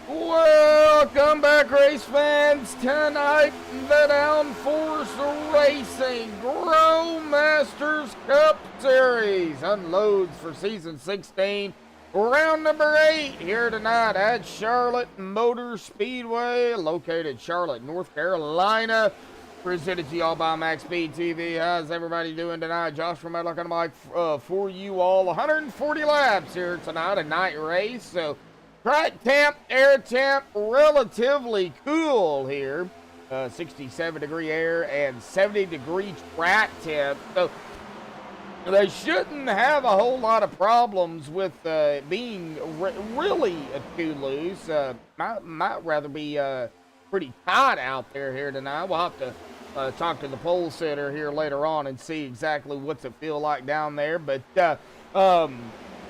Welcome back, race fans. Tonight, the Downforce Racing Grow Masters Cup Series unloads for season 16. Round number 8 here tonight at Charlotte Motorspeedway, located Charlotte, North Carolina. Presented to y'all by MaxspeedTV. How's everybody doing tonight? Josh from Medlock on the mic for you all. 140 laps here tonight, a night race. So track temp, air temp, relatively cool here. 67 degree air and 70 degree track temp. So they shouldn't have a whole lot of problems with being really too loose. Might rather be pretty tight out there here tonight. We'll have to talk to the pole sitter here later on and see exactly what's it feel like down there. But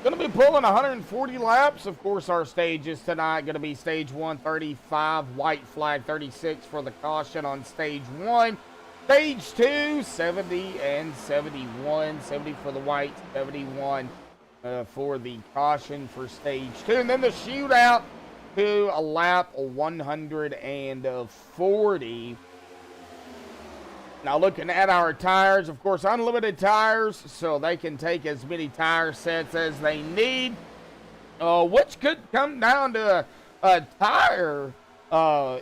going to be pulling 140 laps. Of course, our stages tonight going to be stage 1, 35, white flag, 36 for the caution on stage 1. Stage 2, 70 and 71. 70 for the white, 71 for the caution for stage 2. And then the shootout to a lap 140. Now looking at our tires, of course, unlimited tires, so they can take as many tire sets as they need, which could come down to a tire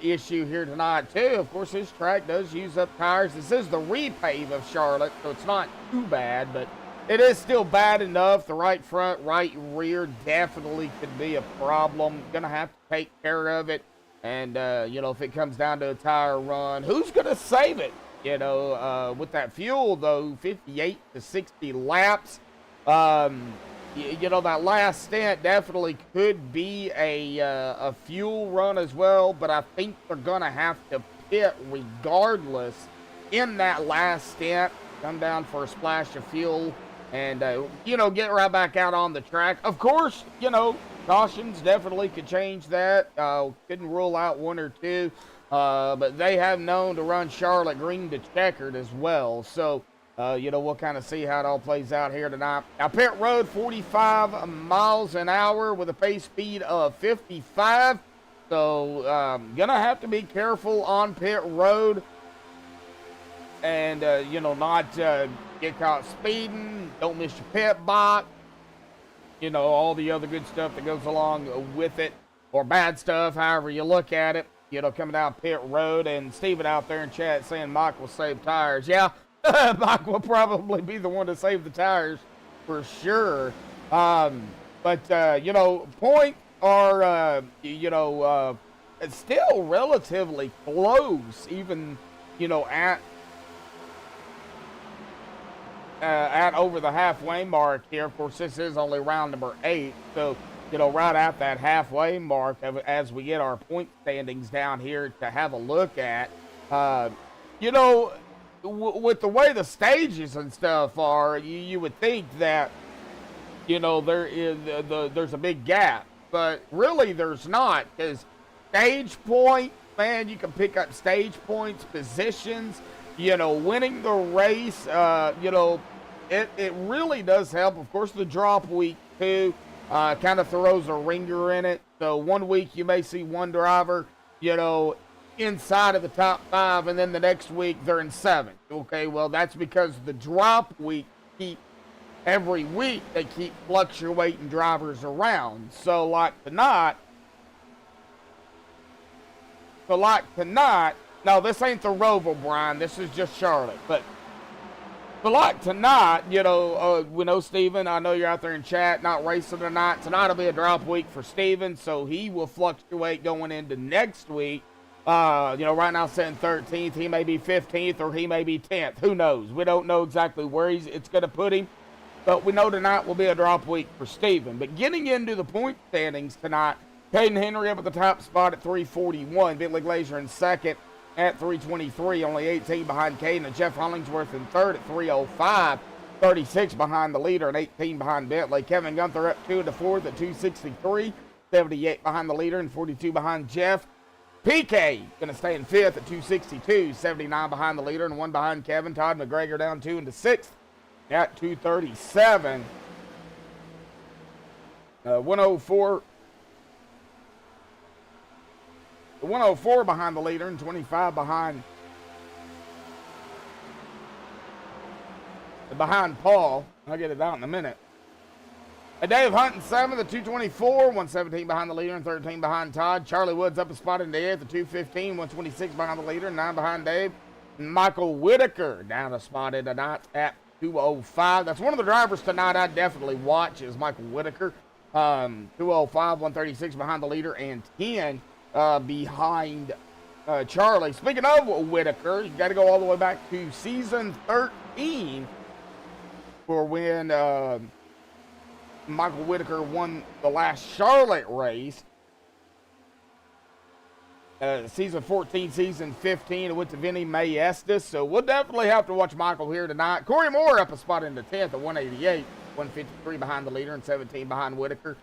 issue here tonight too. Of course, this track does use up tires. This is the repave of Charlotte, so it's not too bad, but it is still bad enough. The right front, right rear definitely could be a problem. Gonna have to take care of it. And, you know, if it comes down to a tire run, who's gonna save it? You know, with that fuel, though, 58 to 60 laps. You know, that last stint definitely could be a fuel run as well, but I think they're going to have to pit regardless in that last stint, come down for a splash of fuel, and, you know, get right back out on the track. Of course, you know, cautions definitely could change that. Couldn't rule out one or two. But they have known to run Charlotte green to checkered as well. So, you know, we'll kind of see how it all plays out here tonight. Now, pit road, 45 miles an hour with a pace speed of 55. So, gonna have to be careful on pit road. And, you know, not get caught speeding. Don't miss your pit box. you know, all the other good stuff that goes along with it, or bad stuff, however you look at it, you know, coming down pit road. And Steven out there in chat saying Mike will save tires. Yeah, Mike will probably be the one to save the tires for sure. But you know, points are, you know, it's still relatively close, even, you know, at over the halfway mark here. Of course, this is only round number 8, so, you know, right at that halfway mark as we get our point standings down here to have a look at. You know, with the way the stages and stuff are, you would think that, you know, there's a big gap, but really there's not, because stage point, man, you can pick up stage points, positions, you know, winning the race. You know, it really does help. Of course, the drop week too kind of throws a ringer in it. So one week you may see one driver, you know, inside of the top 5, and then the next week they're in 7th. Okay, well, that's because the drop week every week they keep fluctuating drivers around. So like tonight, no, this ain't the Roval, Brian. This is just Charlotte. But like tonight, you know, we know Steven, I know you're out there in chat, not racing tonight. Tonight will be a drop week for Steven, so he will fluctuate going into next week. You know, right now sitting 13th. He may be 15th or he may be 10th. Who knows? We don't know exactly where it's going to put him. But we know tonight will be a drop week for Steven. But getting into the point standings tonight, Caden Henry up at the top spot at 341. Bentley Glazier in second at 323. Only 18 behind Caden. And Jeff Hollingsworth in third at 305. 36 behind the leader and 18 behind Bentley. Kevin Gunther up 2 to 4th at 263. 78 behind the leader and 42 behind Jeff. PK going to stay in 5th at 262. 79 behind the leader and 1 behind Kevin. Todd McGregor down 2 into 6th at 237. 104 behind the leader and 25 behind Paul. I'll get it out in a minute. Dave Hunt in 7th at 224, 117 behind the leader and 13 behind Todd. Charlie Woods up a spot in the 8th at 215, 126 behind the leader and 9 behind Dave. Michael Whitaker down a spot in the 9th at 205. That's one of the drivers tonight I'd definitely watch is Michael Whitaker. 205, 136 behind the leader and 10 behind Charlie. Speaking of Whitaker, you got to go all the way back to season 13 for when Michael Whitaker won the last Charlotte race. Season 14, season 15, it went to Vinny Maestas. So we'll definitely have to watch Michael here tonight. Corey Moore up a spot in the 10th at 188, 153 behind the leader and 17 behind Whitaker.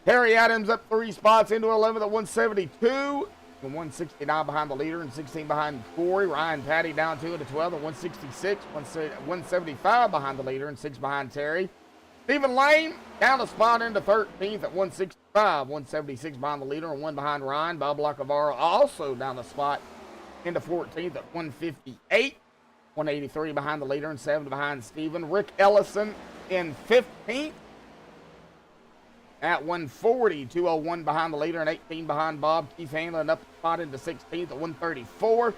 Harry Adams up 3 spots into 11th at 172, and 169 behind the leader and 16 behind Corey. Ryan Patty down 2 into 12th at 166, 175 behind the leader and 6 behind Terry. Stephen Lane down a spot into 13th at 165, 176 behind the leader and 1 behind Ryan. Bob Lacavara also down a spot into 14th at 158, 183 behind the leader and 7 behind Stephen. Rick Ellison in 15th at 140, 201 behind the leader and 18 behind Bob. Keith Hanlon up a spot into 16th at 134.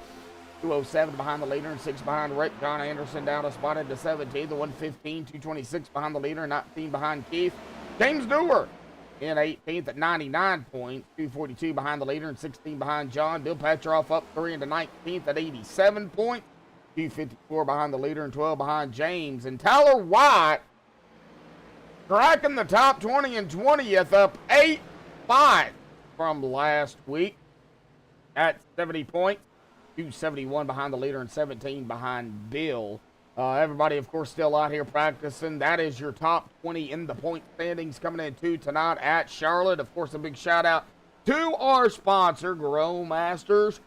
207 behind the leader and 6 behind Rick. John Anderson down a spot into 17th, 115, 226 behind the leader and 19 behind Keith. James Dewar in 18th at 99 points, 242 behind the leader and 16 behind John. Bill Petroff up 3 into 19th at 87 points, 254 behind the leader and 12 behind James. And Tyler White cracking the top 20 and 20th, up 8 spots from last week at 70 points. 271 behind the leader and 17 behind Bill. Everybody, of course, still out here practicing. That is your top 20 in the point standings coming into tonight at Charlotte. Of course, a big shout out to our sponsor, Grow Masters,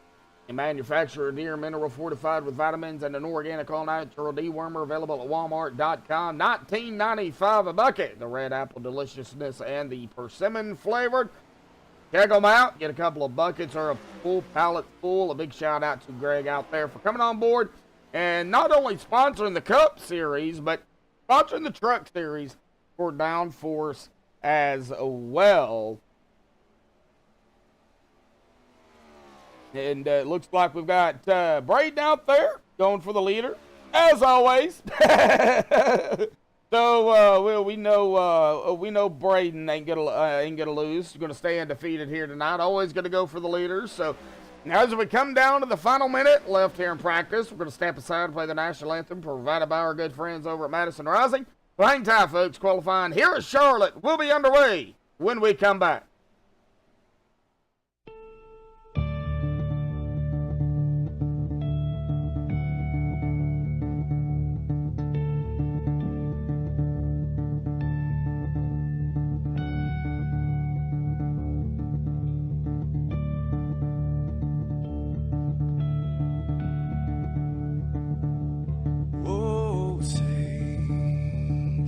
a manufacturer of deer mineral fortified with vitamins and an organic all-natural dewormer, available at walmart.com. $19.95 a bucket. The red apple deliciousness and the persimmon flavored. Check them out. Get a couple of buckets or a full pallet full. A big shout out to Greg out there for coming on board and not only sponsoring the Cup Series, but sponsoring the Truck Series for Downforce as well. And it looks like we've got Braden out there going for the leader, as always. So we know Braden ain't gonna lose. He's gonna stay undefeated here tonight. Always gonna go for the leaders. So now as we come down to the final minute left here in practice, we're gonna step aside and play the national anthem provided by our good friends over at Madison Rising. Well, hang tight, folks. Qualifying here at Charlotte will be underway when we come back.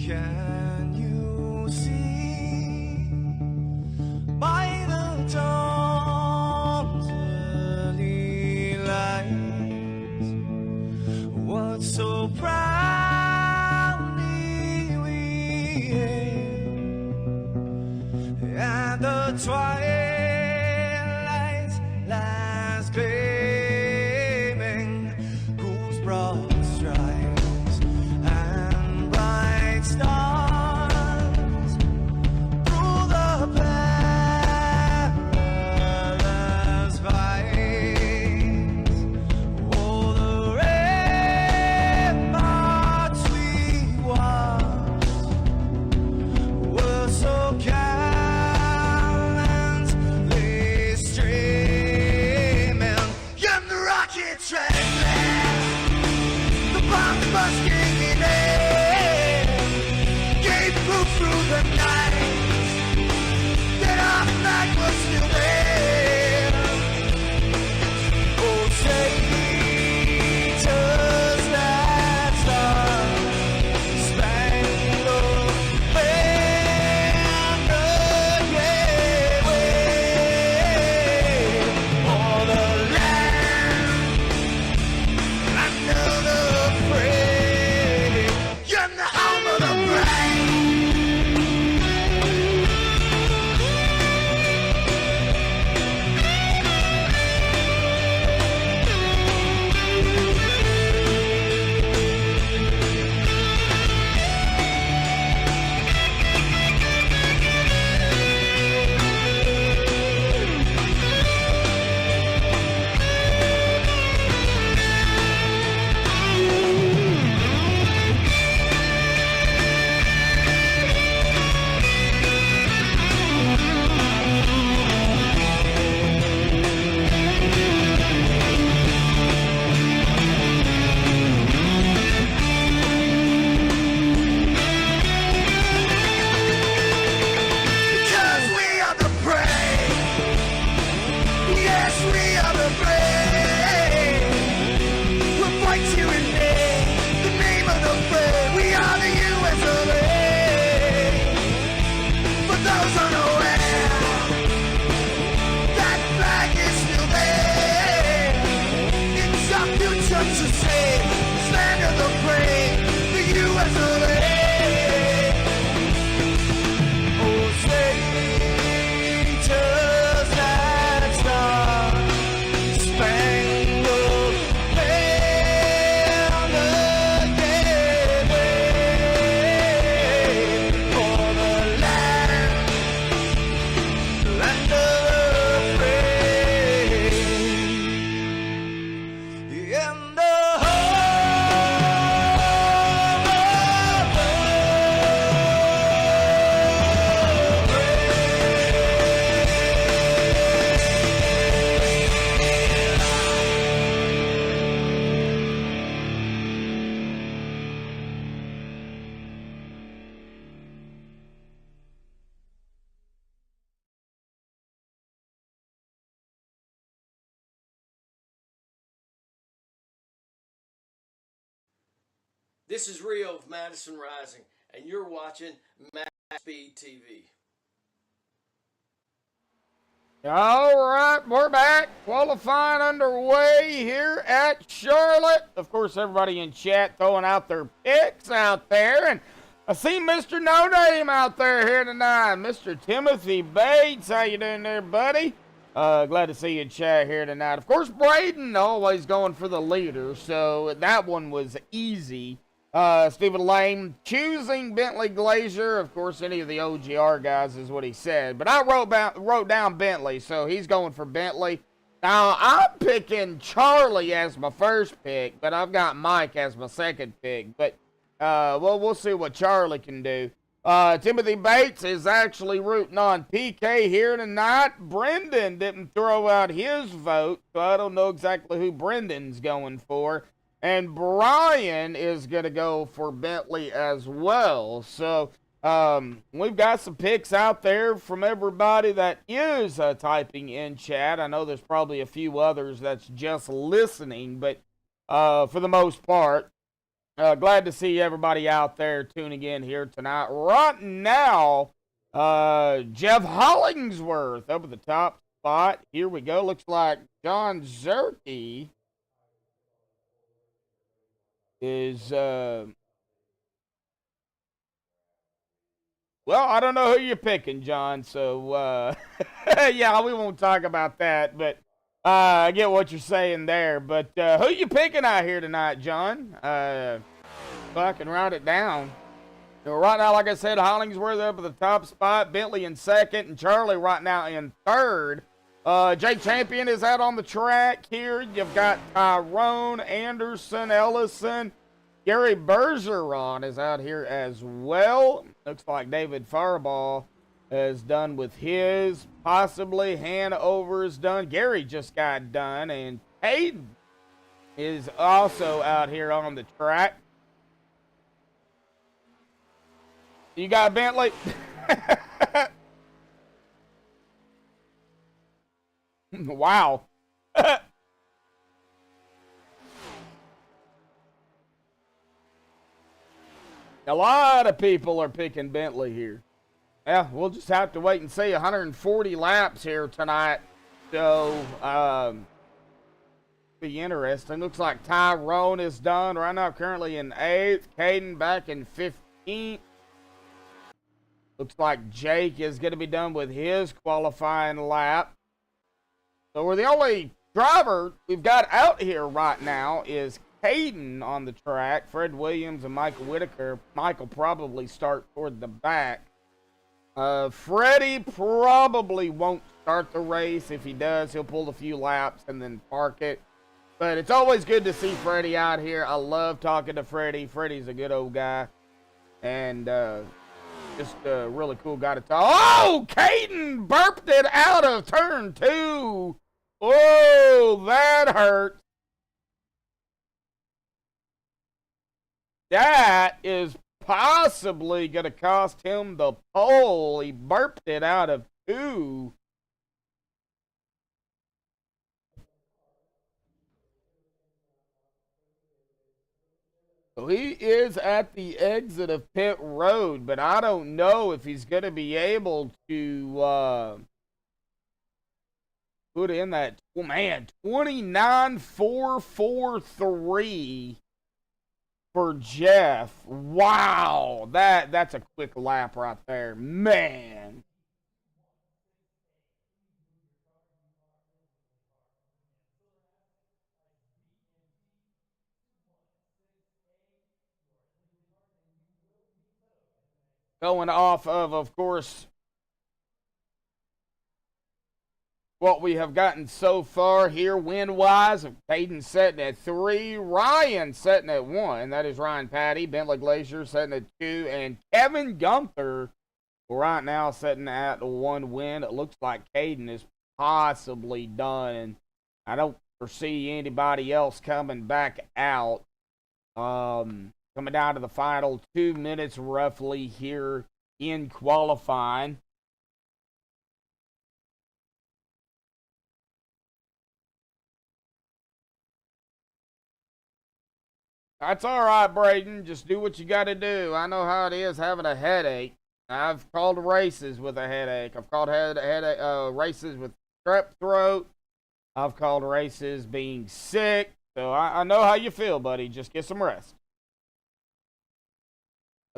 Can you see by the dawn's early light what so proudly we hailed at the twilight's last gleaming, whose broad stripes and bright stars through the perilous fights, oh, the ramparts we watched were so gallantly streaming, and the rocket train, the bombs busting in air, gave proof through the night that our flag was still there. Oh, traitors that star-spangled banner gave way for the land under the frame, and the home of the brave. Because we are the brave. Yes, we are the brave. We'll fight you in the name of the brave. We are the US of A. For those unaware, that flag is still there. It's our future to save. Stand of the brave, the US of A. Oh, traitors that star-spangled banner gave way for the land of the free, and the This is Rio of Madison Rising, and you're watching MaxspeedTV. All right, we're back. Qualifying underway here at Charlotte. Of course, everybody in chat throwing out their picks out there. And I see Mr. No Name out there here tonight. Mr. Timothy Bates, how you doing there, buddy? Glad to see you in chat here tonight. Of course, Braden always going for the leader, so that one was easy. Stephen Lane choosing Bentley Glazier. Of course, any of the OGR guys is what he said. But I wrote down Bentley, so he's going for Bentley. Now, I'm picking Charlie as my first pick, but I've got Mike as my second pick. But, well, we'll see what Charlie can do. Timothy Bates is actually rooting on PK here tonight. Brendan didn't throw out his vote, so I don't know exactly who Brendan's going for. And Brian is going to go for Bentley as well. So, we've got some picks out there from everybody that is typing in chat. I know there's probably a few others that's just listening, but for the most part, glad to see everybody out there tuning in here tonight. Right now, Jeff Hollingsworth up at the top spot. Here we go. Looks like John Zerke is, well, I don't know who you're picking, John, so, yeah, we won't talk about that, but I get what you're saying there. But who you picking out here tonight, John? So I can write it down. So right now, like I said, Hollingsworth up at the top spot, Bentley in second, and Charlie right now in third. Jake Champion is out on the track here. You've got Tyrone, Anderson, Ellison. Gary Bergeron is out here as well. Looks like David Fireball is done with his. Possibly Hanover is done. Gary just got done. And Hayden is also out here on the track. You got Bentley? Wow. A lot of people are picking Bentley here. Yeah, we'll just have to wait and see. 140 laps here tonight. So, be interesting. Looks like Tyrone is done right now, currently in 8th. Caden back in 15th. Looks like Jake is going to be done with his qualifying lap. So we're the only driver we've got out here right now is Caden on the track. Fred Williams and Michael Whitaker. Michael probably start toward the back. Freddie probably won't start the race. If he does, he'll pull a few laps and then park it. But it's always good to see Freddie out here. I love talking to Freddie. Freddie's a good old guy. And just a really cool guy to talk. Oh, Caden burped it out of turn 2. Oh, that hurt. That is possibly going to cost him the pole. He burped it out of 2. So he is at the exit of pit road, but I don't know if he's going to be able to put in that, oh man, 29.443 for Jeff. Wow, that's a quick lap right there, man. Going off of course, what we have gotten so far here win-wise. Hayden setting at 3. Ryan setting at 1. That is Ryan Patty. Bentley Glazier setting at 2. And Kevin Gunther right now setting at 1 win. It looks like Hayden is possibly done. And I don't foresee anybody else coming back out. Coming down to the final 2 minutes roughly here in qualifying. That's all right, Braden. Just do what you got to do. I know how it is having a headache. I've called races with a headache. I've called races with strep throat. I've called races being sick. So I know how you feel, buddy. Just get some rest.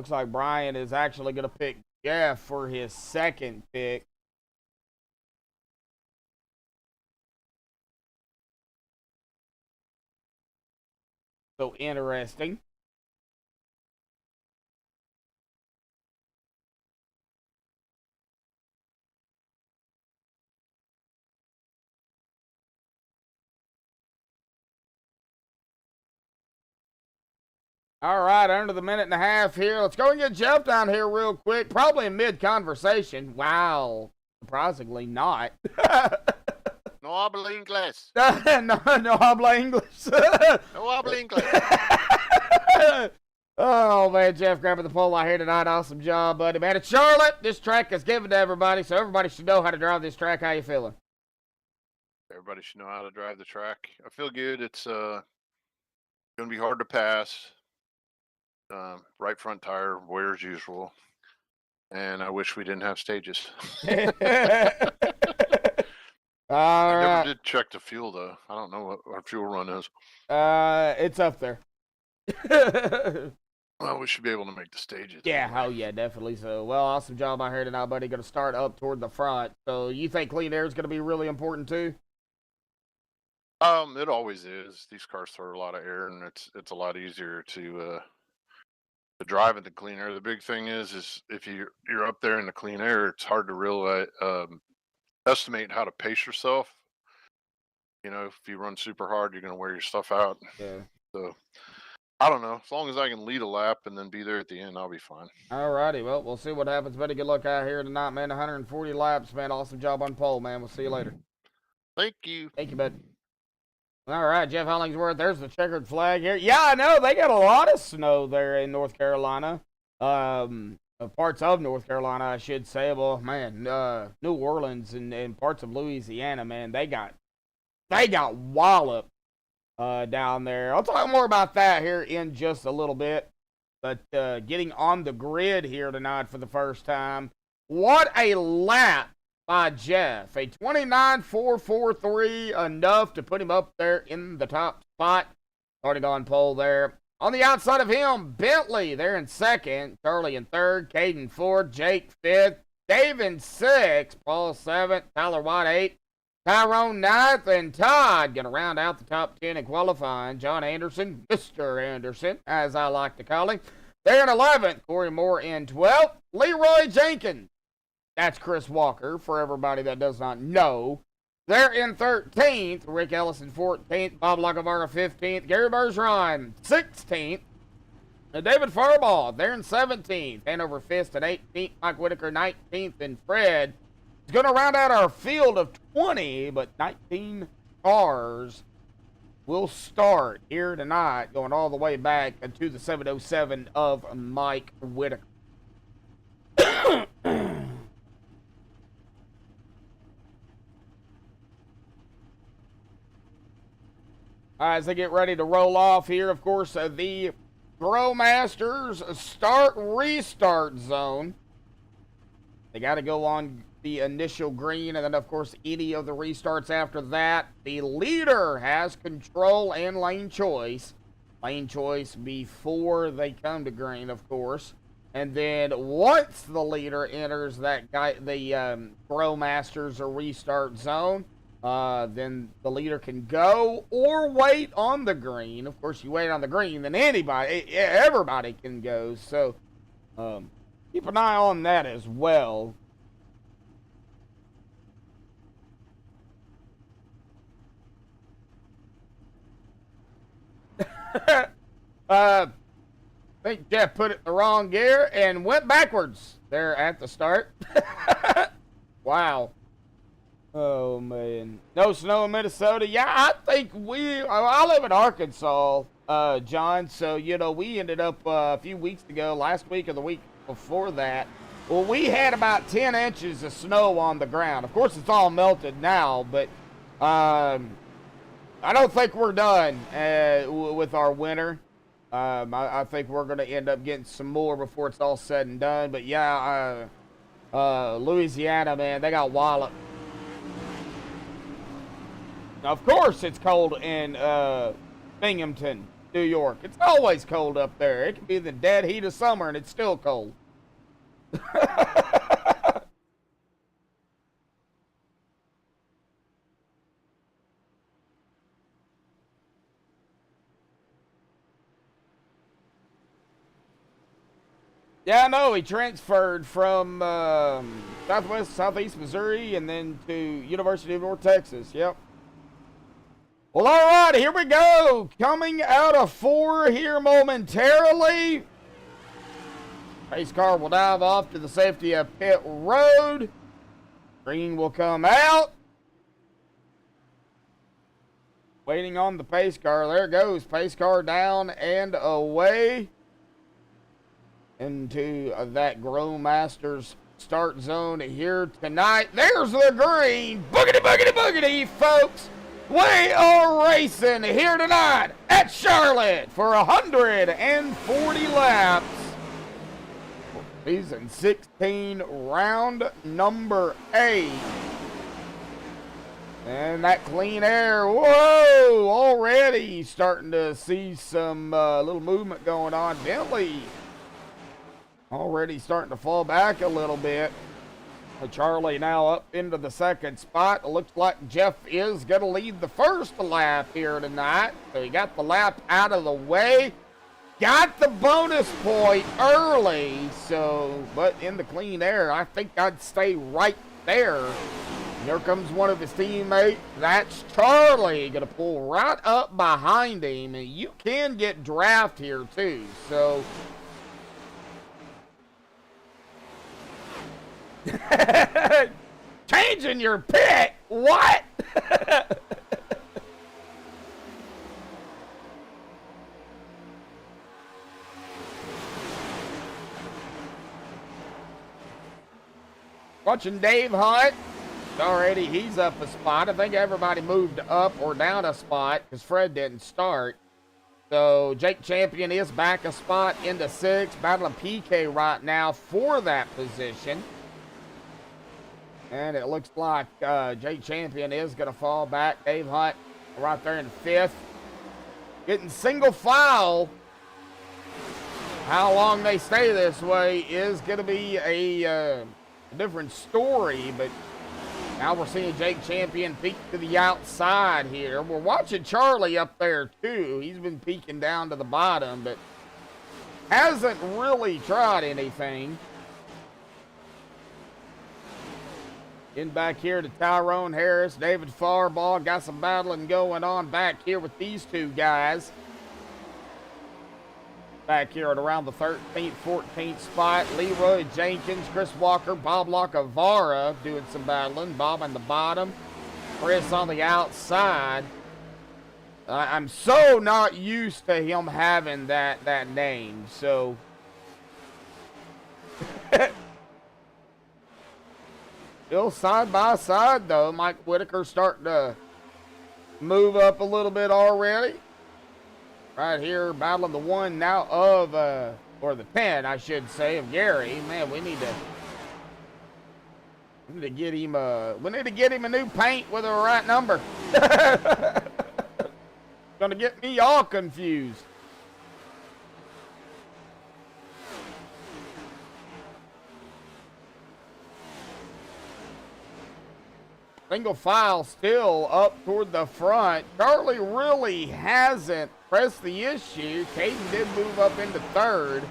Looks like Brian is actually going to pick Jeff for his second pick. So interesting. All right, under the minute and a half here. Let's go and get Jeff down here real quick. Probably in mid-conversation. Wow. Surprisingly not. No habla inglés. no habla English. No habla inglés. Oh, man, Jeff grabbing the pole out here tonight. Awesome job, buddy. Man, it's Charlotte. This track is given to everybody, so everybody should know how to drive this track. How you feeling? Everybody should know how to drive the track. I feel good. It's going to be hard to pass. Right front tire, wear as usual. And I wish we didn't have stages. I never did check the fuel, though. I don't know what our fuel run is. It's up there. Well, we should be able to make the stages. Yeah, oh yeah, definitely so. Well, awesome job out here tonight, buddy. Going to start up toward the front. So you think clean air is going to be really important, too? It always is. These cars throw a lot of air, and it's a lot easier to drive in the clean air. The big thing is if you're up there in the clean air, it's hard to really estimate how to pace yourself. You know, if you run super hard, you're going to wear your stuff out. Yeah. So I don't know. As long as I can lead a lap and then be there at the end, I'll be fine. All righty. Well, we'll see what happens, buddy. Good luck out here tonight, man. 140 laps, man. Awesome job on pole, man. We'll see you later. Thank you. Thank you, bud. All right, Jeff Hollingsworth. There's the checkered flag here. Yeah, I know. They got a lot of snow there in North Carolina. Parts of North Carolina, I should say. Well, man, New Orleans and parts of Louisiana, man, they got walloped down there. I'll talk more about that here in just a little bit. But getting on the grid here tonight for the first time. What a lap by Jeff. A 29.443, enough to put him up there in the top spot. Starting on pole there. On the outside of him, Bentley there in second. Charlie in third. Caden fourth. Jake fifth. Dave in sixth. Paul seventh. Tyler White eighth. Tyrone ninth. And Todd going to round out the top 10 in qualifying. John Anderson, Mr. Anderson, as I like to call him. There in 11th. Corey Moore in 12th. Leroy Jenkins. That's Chris Walker, for everybody that does not know. They're in 13th. Rick Ellison 14th. Bob Lacavara 15th. Gary Bergeron 16th. And David Farbaugh, they're in 17th. Hanover Fist at 18th. Mike Whitaker 19th. And Fred is going to round out our field of 20, but 19 cars will start here tonight, going all the way back to the 707 of Mike Whitaker. As they get ready to roll off here, of course, the Growmasters start-restart zone. They got to go on the initial green, and then, of course, any of the restarts after that. The leader has control and lane choice. Lane choice before they come to green, of course. And then once the leader enters the Growmasters or restart zone, then the leader can go or wait on the green. Of course, you wait on the green, then everybody can go. So keep an eye on that as well. I think Jeff put it in the wrong gear and went backwards there at the start. Wow. Oh, man. No snow in Minnesota. Yeah, I think I live in Arkansas, John. So, you know, we ended up a few weeks ago, last week or the week before that. Well, we had about 10 inches of snow on the ground. Of course, it's all melted now, but I don't think we're done with our winter. I think we're going to end up getting some more before it's all said and done. But, yeah, Louisiana, man, they got walloped. Of course it's cold in Binghamton, New York. It's always cold up there. It can be the dead heat of summer and it's still cold. Yeah, I know. He transferred from southeast Missouri and then to University of North Texas. Yep. Well, all right, here we go. Coming out of 4 here momentarily. Pace car will dive off to the safety of pit road. Green will come out. Waiting on the pace car. There it goes. Pace car down and away into that Grow Masters start zone here tonight. There's the green. Boogity, boogity, boogity, folks. We are racing here tonight at Charlotte for 140 laps. Season 16, round number 8. And that clean air, whoa, already starting to see some little movement going on. Bentley already starting to fall back a little bit. Charlie now up into the second spot. It looks like Jeff is going to lead the first lap here tonight. So he got the lap out of the way. Got the bonus point early. So, but in the clean air, I think I'd stay right there. Here comes one of his teammates. That's Charlie. Going to pull right up behind him. And you can get draft here too. So changing your pick? What? Watching Dave Hunt. Already he's up a spot. I think everybody moved up or down a spot because Fred didn't start. So Jake Champion is back a spot into 6. Battling PK right now for that position. And it looks like Jake Champion is going to fall back. Dave Hunt right there in 5th. Getting single file. How long they stay this way is going to be a different story. But now we're seeing Jake Champion peek to the outside here. We're watching Charlie up there too. He's been peeking down to the bottom, but hasn't really tried anything. In back here to Tyrone Harris, David Farbaugh. Got some battling going on back here with these two guys. Back here at around the 13th, 14th spot. Leroy Jenkins, Chris Walker, Bob Lacavara doing some battling. Bob on the bottom. Chris on the outside. I'm so not used to him having that name. So still side by side though. Mike Whitaker starting to move up a little bit already. Right here battling the 1 now of, or the 10 I should say, of Gary. Man, we need to get him a new paint with the right number. Gonna get me all confused. Single file still up toward the front. Charlie really hasn't pressed the issue. Caden did move up into 3rd.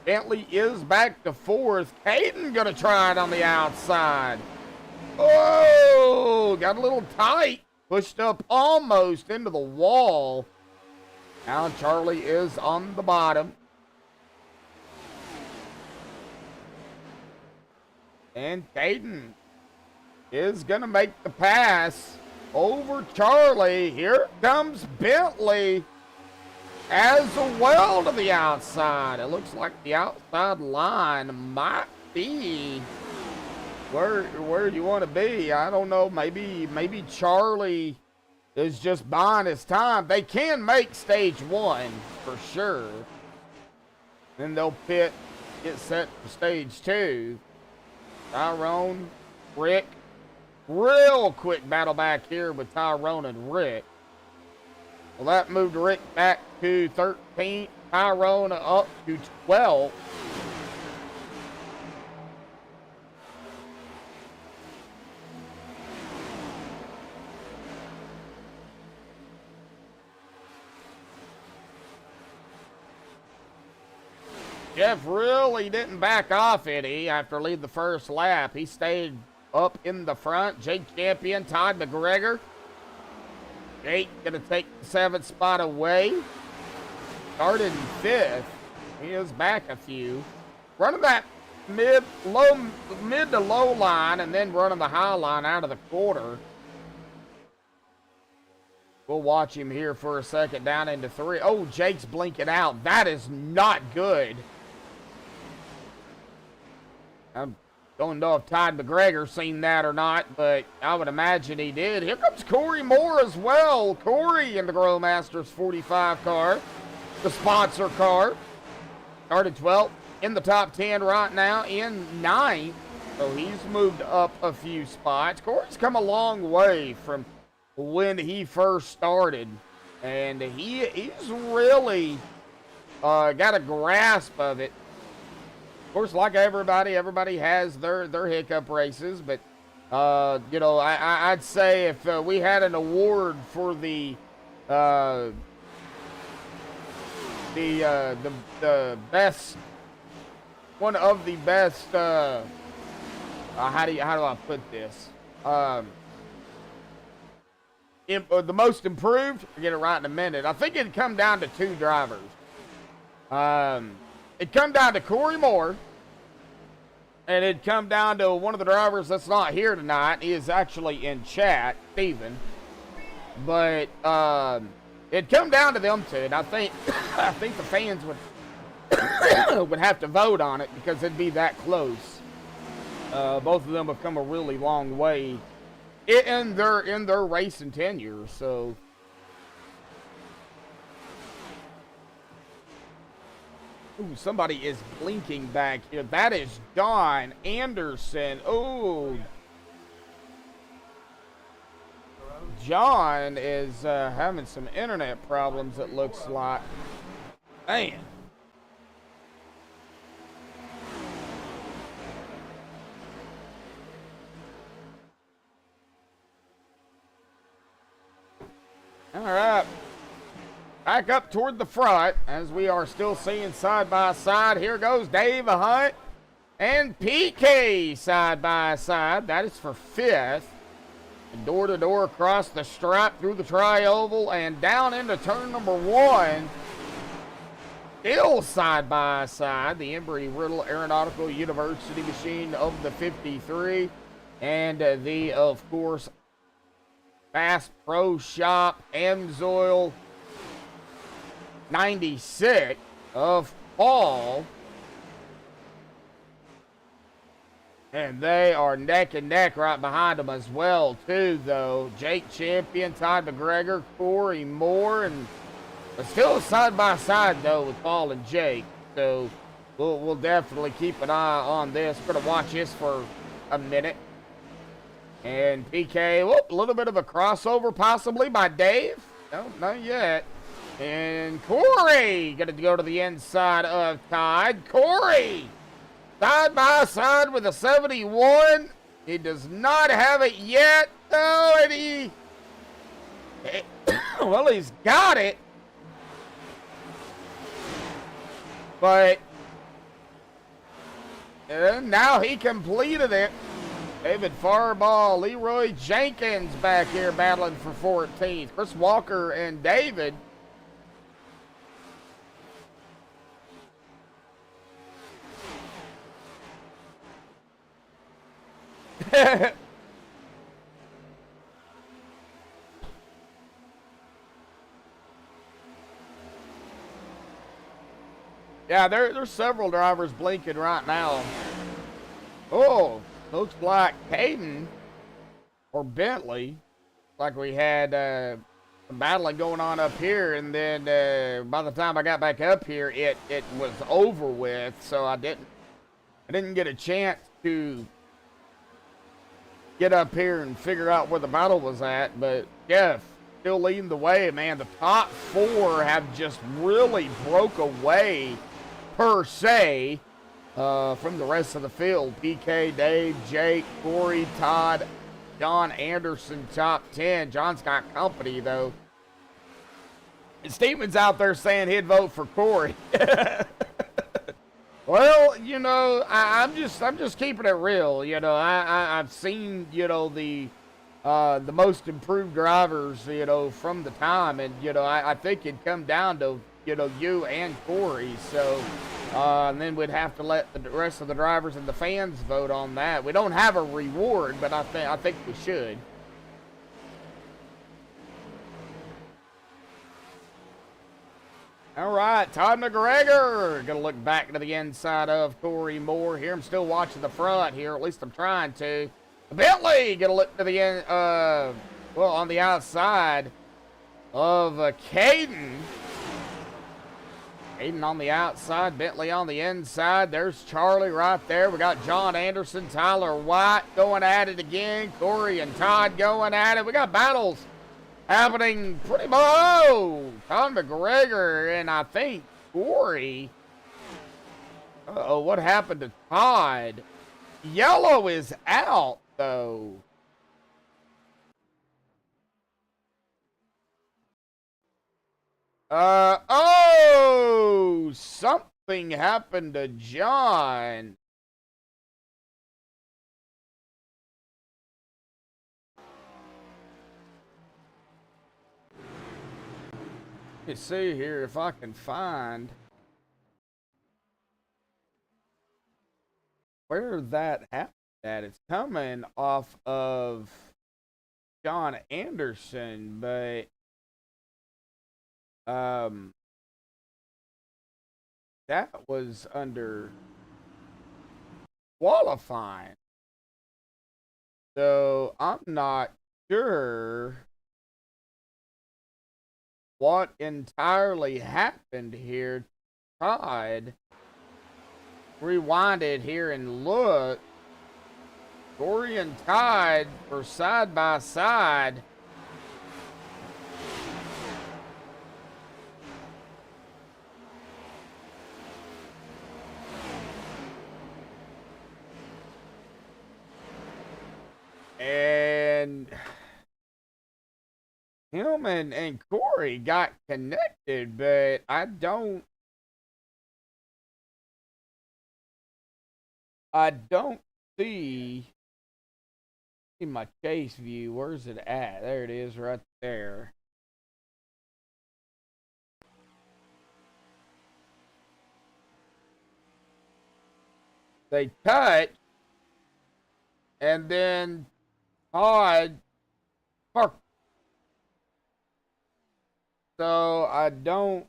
Bentley is back to 4th. Caden gonna try it on the outside. Oh, got a little tight. Pushed up almost into the wall. Now Charlie is on the bottom. And Caden is going to make the pass over Charlie. Here comes Bentley as well to the outside. It looks like the outside line might be where you want to be. I don't know. Maybe Charlie is just buying his time. They can make stage 1 for sure. Then they'll get set for stage 2. Tyrone, Rick. Real quick battle back here with Tyrone and Rick. Well, that moved Rick back to 13th. Tyrone up to 12th. Jeff really didn't back off any after leading the first lap. He stayed up in the front. Jake Champion, Todd McGregor. Jake gonna take the 7th spot away. Started in 5th. He is back a few. Running that mid to low line and then running the high line out of the quarter. We'll watch him here for a second down into 3. Oh, Jake's blinking out. That is not good. I don't know if Todd McGregor seen that or not, but I would imagine he did. Here comes Corey Moore as well. Corey in the Growmasters 45 car, the sponsor car. Started 12th, in the top 10 right now, in 9th. So he's moved up a few spots. Corey's come a long way from when he first started. And he's really got a grasp of it. Of course, like everybody has their hiccup races, but you know, I'd say if we had an award for the best, one of the best, how do I put this? The most improved, I'll get it right in a minute. I think it'd come down to 2 drivers. It'd come down to Corey Moore, and it'd come down to one of the drivers that's not here tonight. He is actually in chat, Steven. But it'd come down to them 2, and I think the fans would have to vote on it because it'd be that close. Both of them have come a really long way in their racing tenure, so. Ooh, somebody is blinking back here. That is Don Anderson. Oh, John is having some internet problems, it looks like. Man. All right. Back up toward the front, as we are still seeing side by side. Here goes Dave Hunt and PK side by side. That is for 5th. Door to door across the stripe through the tri-oval and down into turn number 1. Still side by side. The Embry-Riddle Aeronautical University machine of the 53. And the, of course, Bass Pro Shop Amsoil 96 of Paul. And they are neck and neck right behind them as well, too, though. Jake Champion, Todd McGregor, Corey Moore, and still side by side, though, with Paul and Jake. So we'll definitely keep an eye on this. We're going to watch this for a minute. And PK, whoop, a little bit of a crossover possibly by Dave. No, not yet. And Corey going to go to the inside of Todd. Corey, side by side with a 71. He does not have it yet, though, and well, he's got it. But now he completed it. David Farball, Leroy Jenkins back here battling for 14th. Chris Walker and David. Yeah, there's several drivers blinking right now. Oh, looks like Caden or Bentley. Like we had some battling going on up here, and then by the time I got back up here, it was over with. So I didn't get a chance to get up here and figure out where the battle was at. But Jeff, still leading the way. Man, the top four have just really broke away, per se, from the rest of the field. PK, Dave, Jake, Corey, Todd, John Anderson, top 10. John's got company, though. And Steven's out there saying he'd vote for Corey. Well, you know, I'm just keeping it real. You know, I've seen, you know, the most improved drivers, you know, from the time, and you know, I think it'd come down to, you know, you and Corey. So, and then we'd have to let the rest of the drivers and the fans vote on that. We don't have a reward, but I think we should. All right, Todd McGregor going to look back to the inside of Corey Moore here. I'm still watching the front here, at least I'm trying to. Bentley going to look to the end, well, on the outside of Caden. Caden on the outside, Bentley on the inside. There's Charlie right there. We got John Anderson, Tyler White going at it again. Corey and Todd going at it. We got battles happening pretty much. Oh, Todd McGregor and I think Corey. Uh-oh, what happened to Todd? Yellow is out, though. Oh, something happened to John. Let's see here if I can find where that happened at. It's coming off of John Anderson, but that was under qualifying. So I'm not sure what entirely happened here. Todd, rewind it here and look. Corey and Todd were side by side. And him and Corey got connected, but I don't see in my chase view. Where's it at? There it is right there. They touch, and then Todd parked. So I don't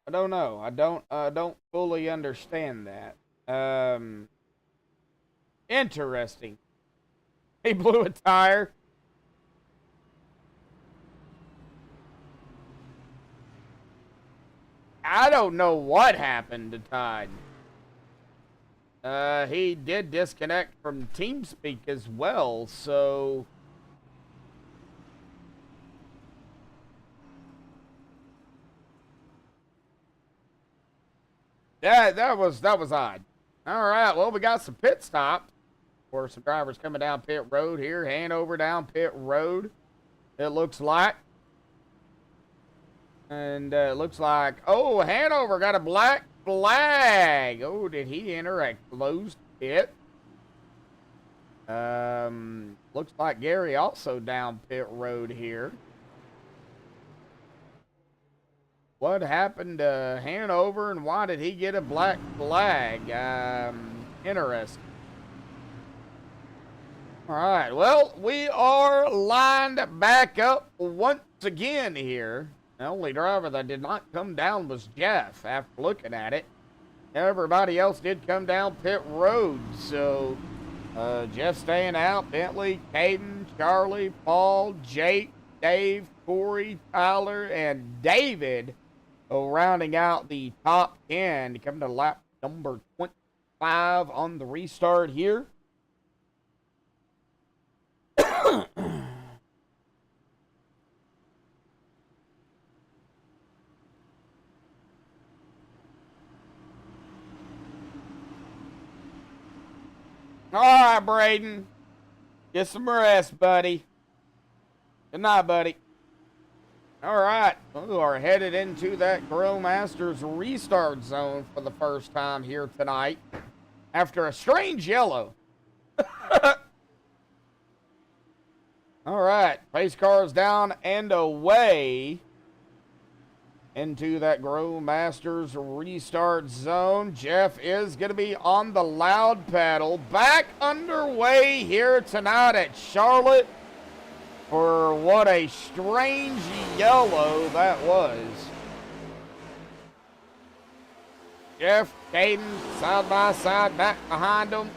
know. I don't fully understand that. Interesting. He blew a tire. I don't know what happened to Todd. He did disconnect from TeamSpeak as well, so that was odd. All right, well, we got some pit stops. Of course, some drivers coming down pit road here. Hanover down pit road, it looks like. And it looks like, oh, Hanover got a black flag. Oh, did he enter a closed pit? Looks like Gary also down pit road here. What happened to Hanover and why did he get a black flag? Interesting. All right, well, we are lined back up once again here. The only driver that did not come down was Jeff after looking at it. Everybody else did come down pit road, so Jeff staying out, Bentley, Caden, Charlie, Paul, Jake, Dave, Corey, Tyler, and David rounding out the top 10 to come to lap number 25 on the restart here. All right, Braden. Get some rest, buddy. Good night, buddy. All right, we are headed into that Grill Masters restart zone for the first time here tonight after a strange yellow. All right, pace cars down and away into that Grill Masters restart zone. Jeff is going to be on the loud pedal. Back underway here tonight at Charlotte. For what a strange yellow that was. Jeff, Caden, side by side, back behind them.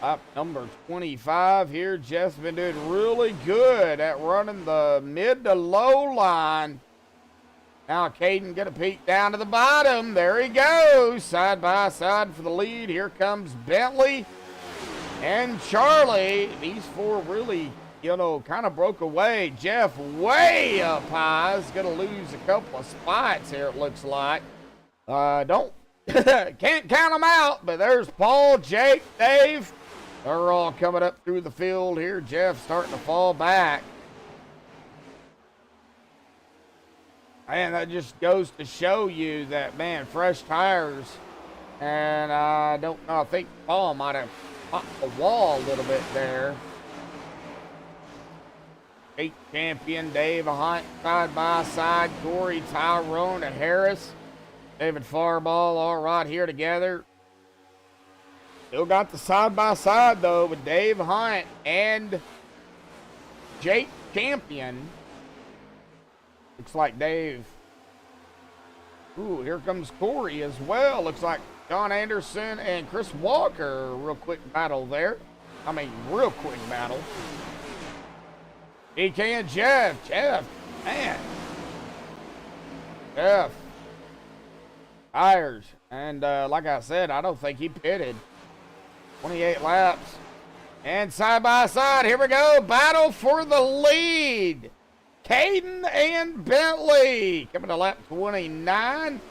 Up number 25 here. Jeff's been doing really good at running the mid to low line. Now Caden gonna peek down to the bottom. There he goes. Side by side for the lead. Here comes Bentley and Charlie. These four really, kind of broke away. Jeff way up high is gonna lose a couple of spots here, it looks like. Can't count them out, but there's Paul, Jake, Dave. They're all coming up through the field here. Jeff starting to fall back. And that just goes to show you that, man, fresh tires. And I don't know, I think Paul might have popped the wall a little bit there. 8 champion Dave Hunt side by side. Corey, Tyrone, Harris, David Farball all right here together. Still got the side by side though with Dave Hunt and Jake Champion. Looks like Dave. Ooh, here comes Corey as well. Looks like John Anderson and Chris Walker. Real quick battle there. Real quick battle. DK and Jeff. Man. Jeff. Tires. And like I said, I don't think he pitted. 28 laps. And side by side, here we go. Battle for the lead. Caden and Bentley coming to lap 29.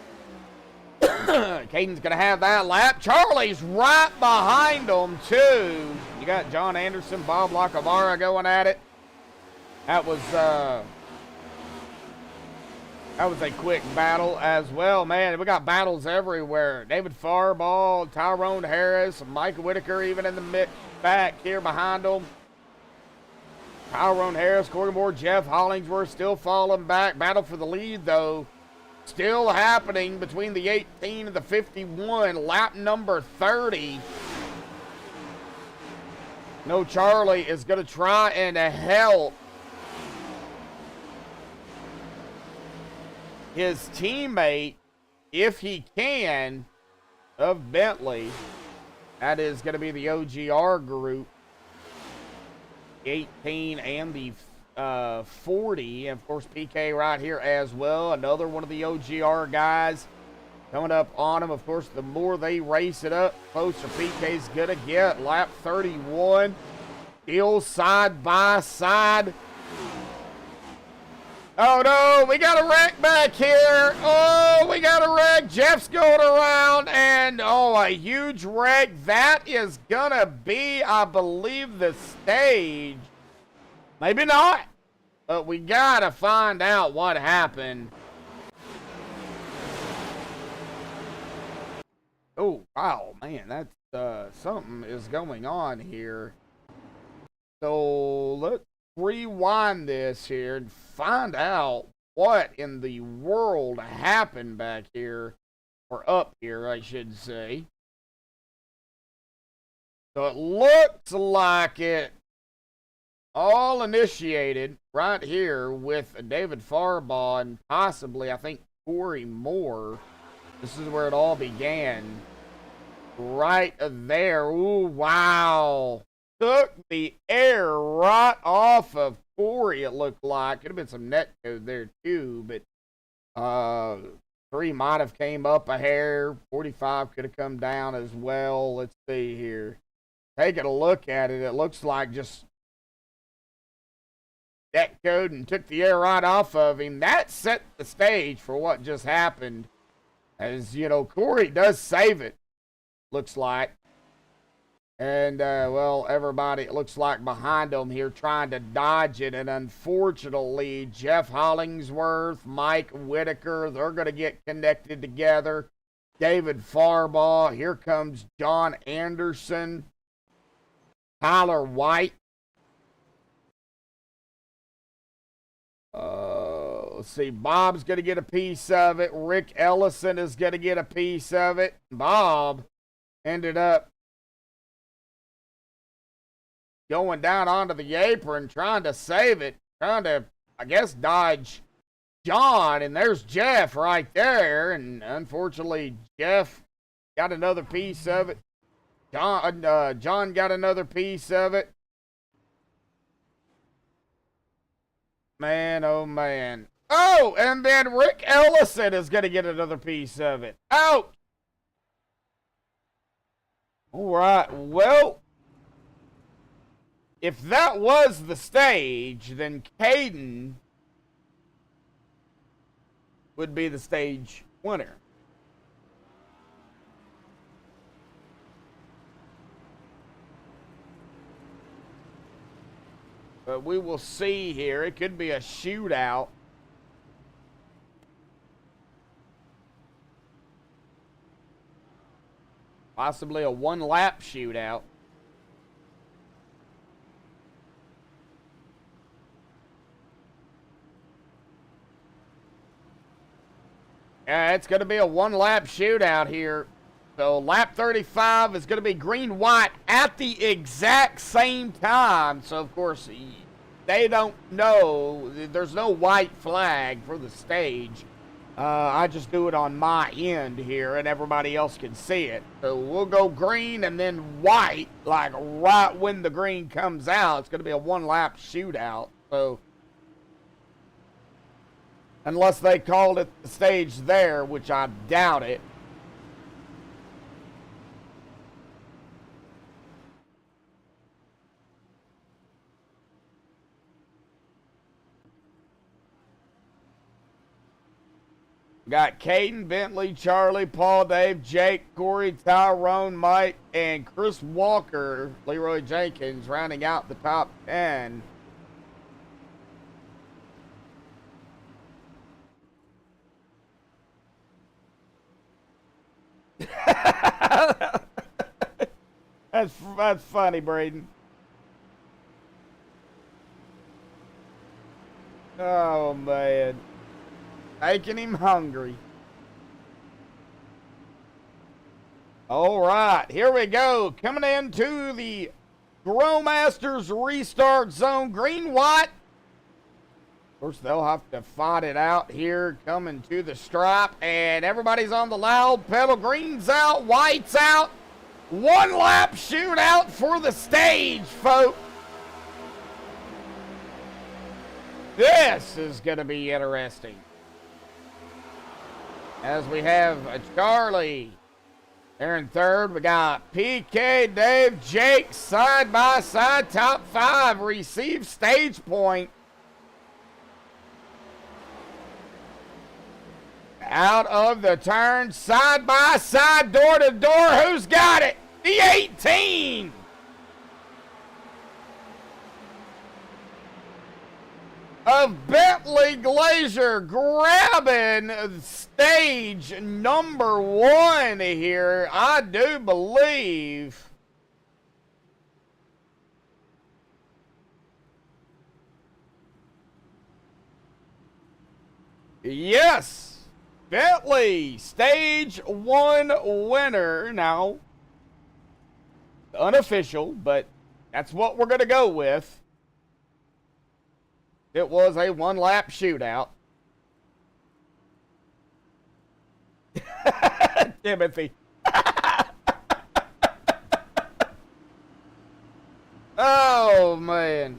Caden's going to have that lap. Charlie's right behind them, too. You got John Anderson, Bob Lacavara going at it. That was a quick battle as well, man. We got battles everywhere. David Farball, Tyrone Harris, Mike Whitaker even in the back here behind them. Tyrone Harris, Corey Moore, Jeff Hollingsworth still falling back. Battle for the lead, though, still happening between the 18 and the 51. Lap number 30. No, Charlie is going to try and help his teammate, if he can, of Bentley. That is going to be the OGR group. 18 and the 40, and of course PK right here as well, another one of the OGR guys coming up on him. Of course, the more they race it up, closer PK's gonna get. Lap 31, still side by side. Oh no, we got a wreck back here. Oh, we got a wreck. Jeff's going around, and a huge wreck. That is gonna be, I believe, the stage. Maybe not, but we gotta find out what happened. Oh, wow, man, that's something is going on here. So let's rewind this here and find out what in the world happened back here, or up here, I should say. So it looks like it all initiated right here with David Farbaugh and possibly, I think, Corey Moore. This is where it all began. Right there. Ooh, wow. Took the air right off of Corey, it looked like. Could have been some net code there too, but 3 might have came up a hair. 45 could have come down as well. Let's see here. Taking a look at it, it looks like just deck code and took the air right off of him. That set the stage for what just happened. As, you know, Corey does save it, looks like. And, well, everybody, it looks like behind him here trying to dodge it. And unfortunately, Jeff Hollingsworth, Mike Whitaker, they're going to get connected together. David Farbaugh. Here comes John Anderson. Tyler White. Let's see. Bob's going to get a piece of it. Rick Ellison is going to get a piece of it. Bob ended up going down onto the apron, trying to save it, trying to, I guess, dodge John, and there's Jeff right there, and unfortunately, Jeff got another piece of it. John got another piece of it. Man, oh man. Oh, and then Rick Ellison is going to get another piece of it. Out! All right, well, if that was the stage, then Caden would be the stage winner. But we will see here. It could be a shootout. Possibly a one-lap shootout. Yeah, it's going to be a one-lap shootout here. So lap 35 is going to be green-white at the exact same time. So, of course, they don't know. There's no white flag for the stage. I just do it on my end here, and everybody else can see it. So we'll go green and then white, like right when the green comes out. It's going to be a one-lap shootout. So unless they called it the stage there, which I doubt it. Got Caden, Bentley, Charlie, Paul, Dave, Jake, Corey, Tyrone, Mike, and Chris Walker, Leroy Jenkins, rounding out the top 10. That's funny, Braden. Oh, man. Making him hungry. All right, here we go. Coming into the Growmasters restart zone. Green, white. Of course, they'll have to fight it out here. Coming to the stripe. And everybody's on the loud pedal. Green's out. White's out. One lap shootout for the stage, folks. This is going to be interesting. As we have Charlie there in third. We got PK, Dave, Jake, side by side, top 5, receive stage point. Out of the turn, side by side, door to door. Who's got it? The 18. Of Bentley Glazier grabbing stage number 1 here, I do believe. Yes, Bentley, stage 1 winner. Now, unofficial, but that's what we're going to go with. It was a one-lap shootout. Timothy. Oh, man.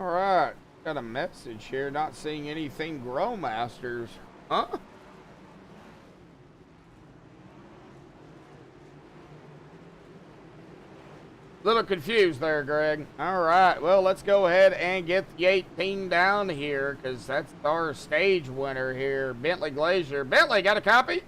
All right. Got a message here. Not seeing anything Growmasters. Huh? Little confused there, Greg. All right. Well, let's go ahead and get the 18 down here because that's our stage winner here, Bentley Glazier. Bentley, got a copy?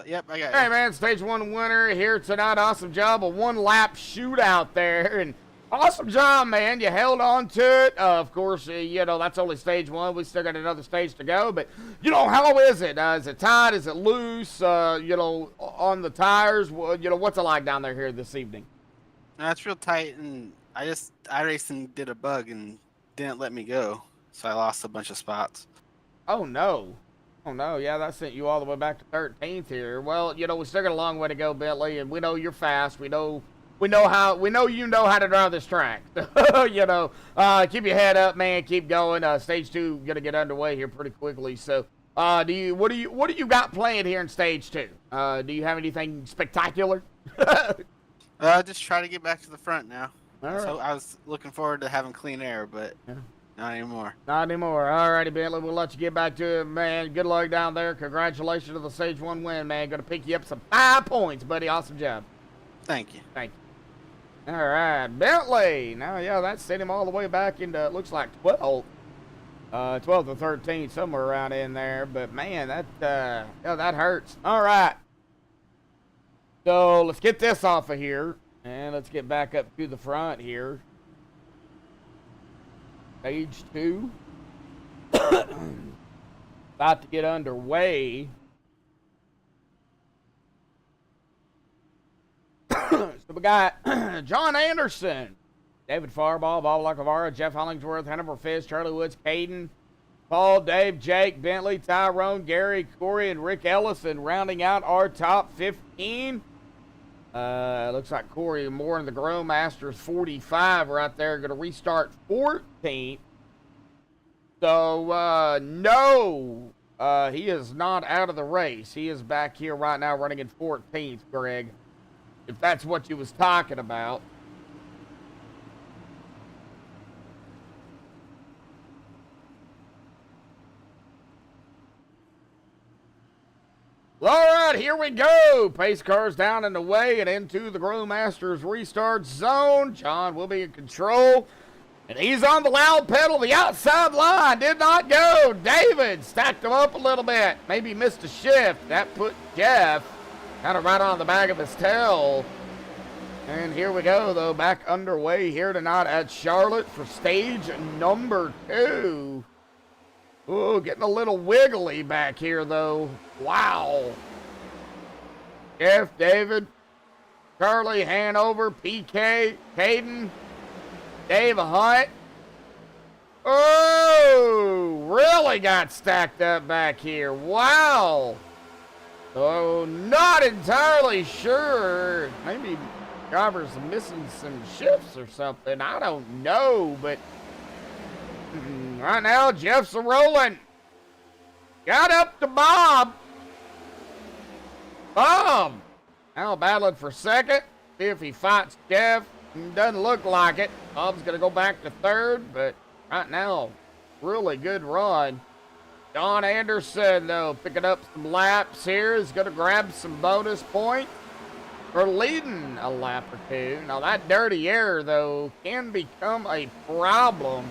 Yep, I got it. Hey, man, stage 1 winner here tonight. Awesome job. A 1-lap shootout there. And awesome job, man. You held on to it. Of course, you know, that's only stage 1. We still got another stage to go. But, you know, how is it? Is it tight? Is it loose? You know, on the tires? You know, what's it like down there here this evening? No, it's real tight, and iRacing did a bug and didn't let me go. So I lost a bunch of spots. Oh, no. Oh, no, yeah, that sent you all the way back to 13th here. Well, you know, we still got a long way to go, Bentley, and we know you're fast. We know you know how to drive this track. You know, keep your head up, man. Keep going. Stage 2 gonna get underway here pretty quickly. So, what do you got planned here in stage 2? Do you have anything spectacular? Just try to get back to the front now. All So right. I was looking forward to having clean air, but Yeah. not anymore. Not anymore. All righty, Bentley. We'll let you get back to it, man. Good luck down there. Congratulations to the stage 1 win, man. Gonna pick you up some 5 points, buddy. Awesome job. Thank you. Thank you. All right, Bentley. Now, yeah, that sent him all the way back into, it looks like 12. 12 to 13, somewhere around in there. But, man, that, yeah, that hurts. All right. So, let's get this off of here. And let's get back up to the front here. Stage 2. About to get underway. So we got John Anderson, David Farball, Bob Lacavara, Jeff Hollingsworth, Hanover Fizz, Charlie Woods, Caden, Paul, Dave, Jake, Bentley, Tyrone, Gary, Corey, and Rick Ellison rounding out our top 15. Looks like Corey Moore in the Growmasters 45 right there. Going to restart 14th. So, no, he is not out of the race. He is back here right now running in 14th, Greg, if that's what you was talking about. All right, here we go. Pace cars down and away and into the Growmasters restart zone. John will be in control. And he's on the loud pedal. The outside line did not go. David stacked him up a little bit. Maybe missed a shift. That put Jeff kind of right on the back of his tail. And here we go, though. Back underway here tonight at Charlotte for stage number 2. Ooh, getting a little wiggly back here, though. Wow. Jeff, David, Charlie, Hanover, PK, Caden, Dave Hunt. Oh, really got stacked up back here. Wow. So, not entirely sure. Maybe driver's missing some shifts or something. I don't know, but right now, Jeff's a-rolling. Got up to Bob. Bob now battling for second. See if he fights Jeff. Doesn't look like it. Bob's going to go back to third, but right now, really good run. Don Anderson, though, picking up some laps here. Is going to grab some bonus points for leading a lap or two. Now, that dirty air, though, can become a problem.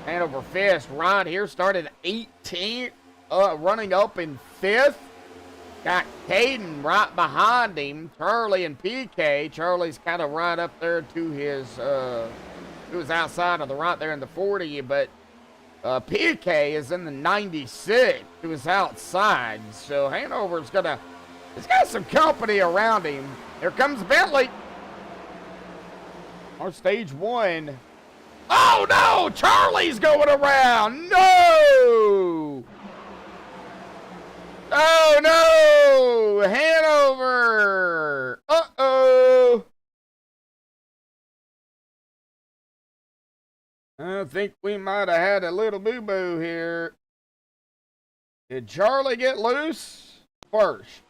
Hanover Fist right here started 18th, running up in 5th. Got Caden right behind him. Charlie and PK. Charlie's kind of right up there to his outside of the right there in the 40, but PK is in the 96 to his outside. So Hanover's he's got some company around him. Here comes Bentley. Our stage 1. Oh no! Charlie's going around! No! Oh no! Hanover! Uh-oh! I think we might have had a little boo-boo here. Did Charlie get loose first?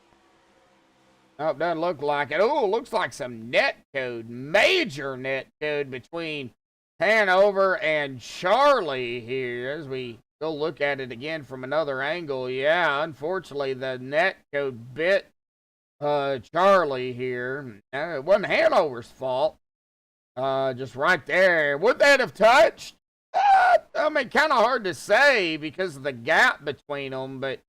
Oh, doesn't look like it. Oh, looks like some net code, major net code between Hanover and Charlie here as we go look at it again from another angle. Yeah, unfortunately, the net code bit Charlie here. It wasn't Hanover's fault. Just right there. Would that have touched? I mean, kind of hard to say because of the gap between them, but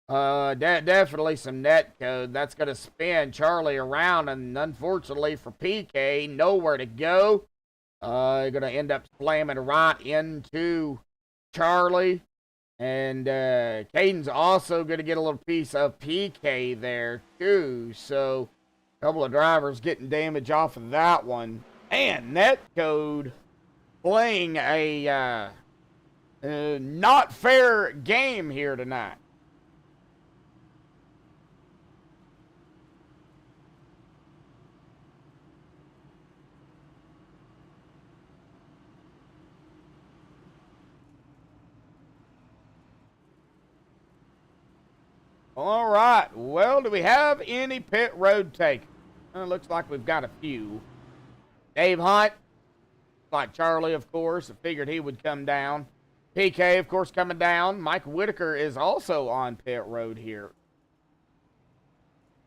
definitely some net code. That's going to spin Charlie around, and unfortunately for PK, nowhere to go. Going to end up slamming right into Charlie. And Caden's also going to get a little piece of PK there, too. So, a couple of drivers getting damage off of that one. And netcode playing a not fair game here tonight. All right. Well, do we have any pit road take? Looks like we've got a few. Dave Hunt, like Charlie, of course. I figured he would come down. PK, of course, coming down. Mike Whitaker is also on pit road here.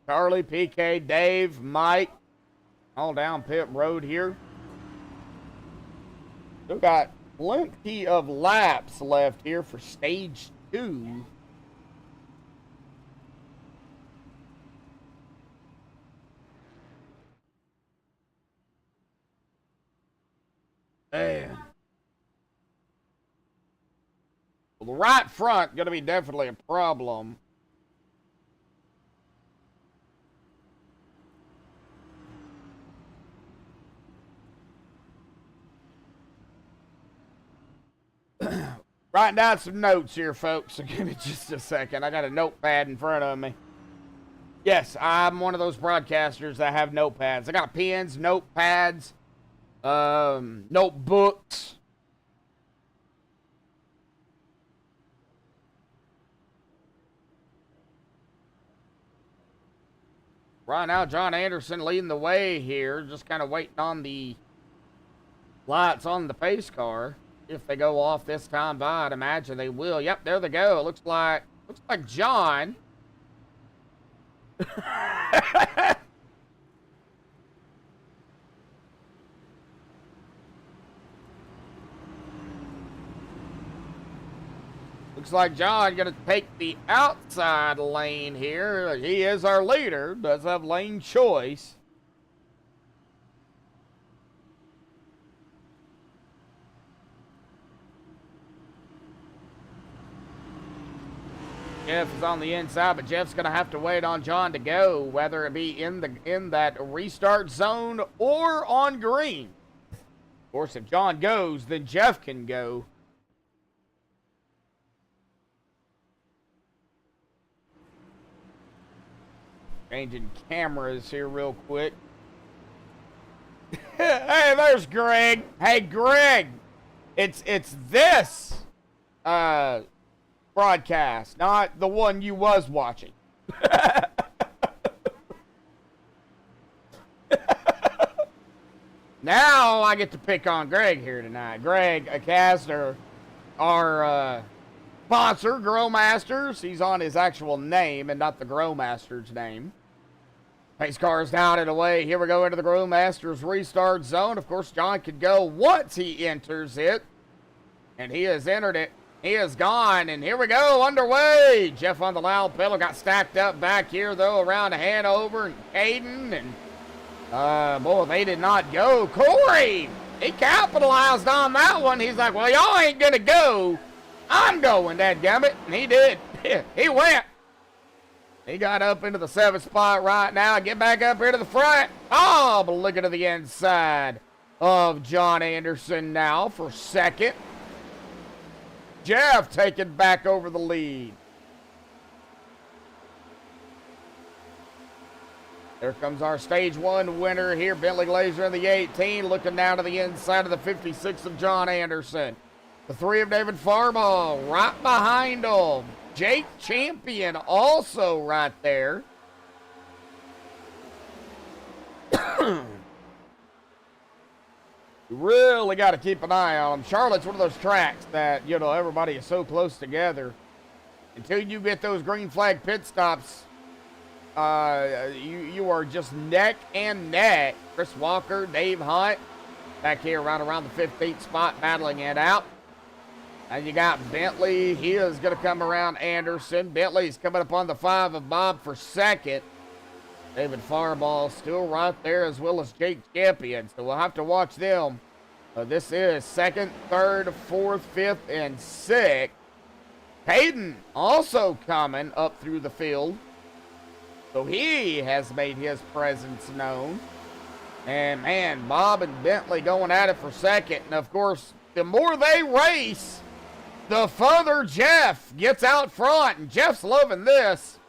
Charlie, PK, Dave, Mike, all down pit road here. Still got plenty of laps left here for stage 2. Man. Well, the right front going to be definitely a problem. Writing down some notes here, folks. So give me just a second. I got a notepad in front of me. Yes, I'm one of those broadcasters that have notepads. I got pens, notepads, notebooks. Right now, John Anderson leading the way here. Just kind of waiting on the lights on the pace car. If they go off this time by, I'd imagine they will. Yep, there they go. Looks like John. Looks like John going to take the outside lane here. He is our leader. Does have lane choice. Jeff is on the inside, but Jeff's going to have to wait on John to go, whether it be in that restart zone or on green. Of course, if John goes, then Jeff can go. Changing cameras here real quick. Hey, there's Greg. Hey, Greg. It's this broadcast, not the one you was watching. Now I get to pick on Greg here tonight. Greg, a caster, our sponsor, Grow Masters. He's on his actual name and not the Grow Masters name. Pace car is down and away. Here we go into the Grow Masters restart zone. Of course, John could go once he enters it. And he has entered it. He is gone. And here we go, underway. Jeff on the loud pedal got stacked up back here, though, around Hanover and Caden. And, boy, they did not go. Corey, he capitalized on that one. He's like, well, y'all ain't going to go. I'm going, dadgummit. And he did. He went. He got up into the 7th spot right now. Get back up here to the front. Oh, but look at the inside of John Anderson now for 2nd. Jeff taking back over the lead. There comes our stage 1 winner here, Bentley Glazer in the 18, looking down to the inside of the 56 of John Anderson. The 3 of David Farball right behind him. Jake Champion also right there. You really got to keep an eye on them. Charlotte's one of those tracks that, you know, everybody is so close together. Until you get those green flag pit stops, you are just neck and neck. Chris Walker, Dave Hunt, back here right around the 15th spot, battling it out. And you got Bentley. He is going to come around Anderson. Bentley's coming up on the 5 of Bob for second. David Fireball still right there, as well as Jake Champion. So we'll have to watch them. This is second, third, fourth, fifth, and sixth. Hayden also coming up through the field. So he has made his presence known. And, man, Bob and Bentley going at it for second. And, of course, the more they race, the further Jeff gets out front. And Jeff's loving this.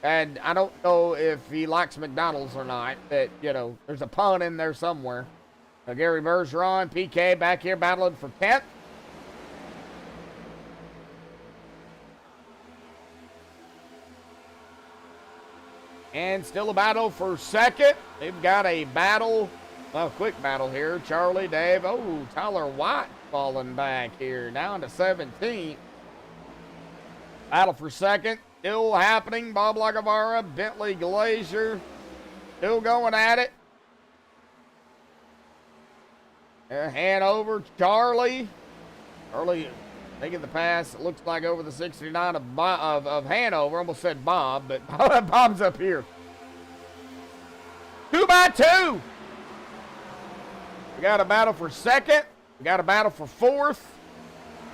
And I don't know if he likes McDonald's or not, but, you know, there's a pun in there somewhere. Gary Bergeron, PK back here battling for 10th. And still a battle for second. They've got a battle, well, quick battle here. Charlie, Dave, oh, Tyler White falling back here, down to 17th. Battle for second. Still happening. Bob Lagavara, Bentley Glazier, still going at it. Hanover, Charlie. Charlie taking the pass, it looks like over the 69 of Hanover. Almost said Bob, but Bob's up here. 2 by 2. We got a battle for second. We got a battle for fourth.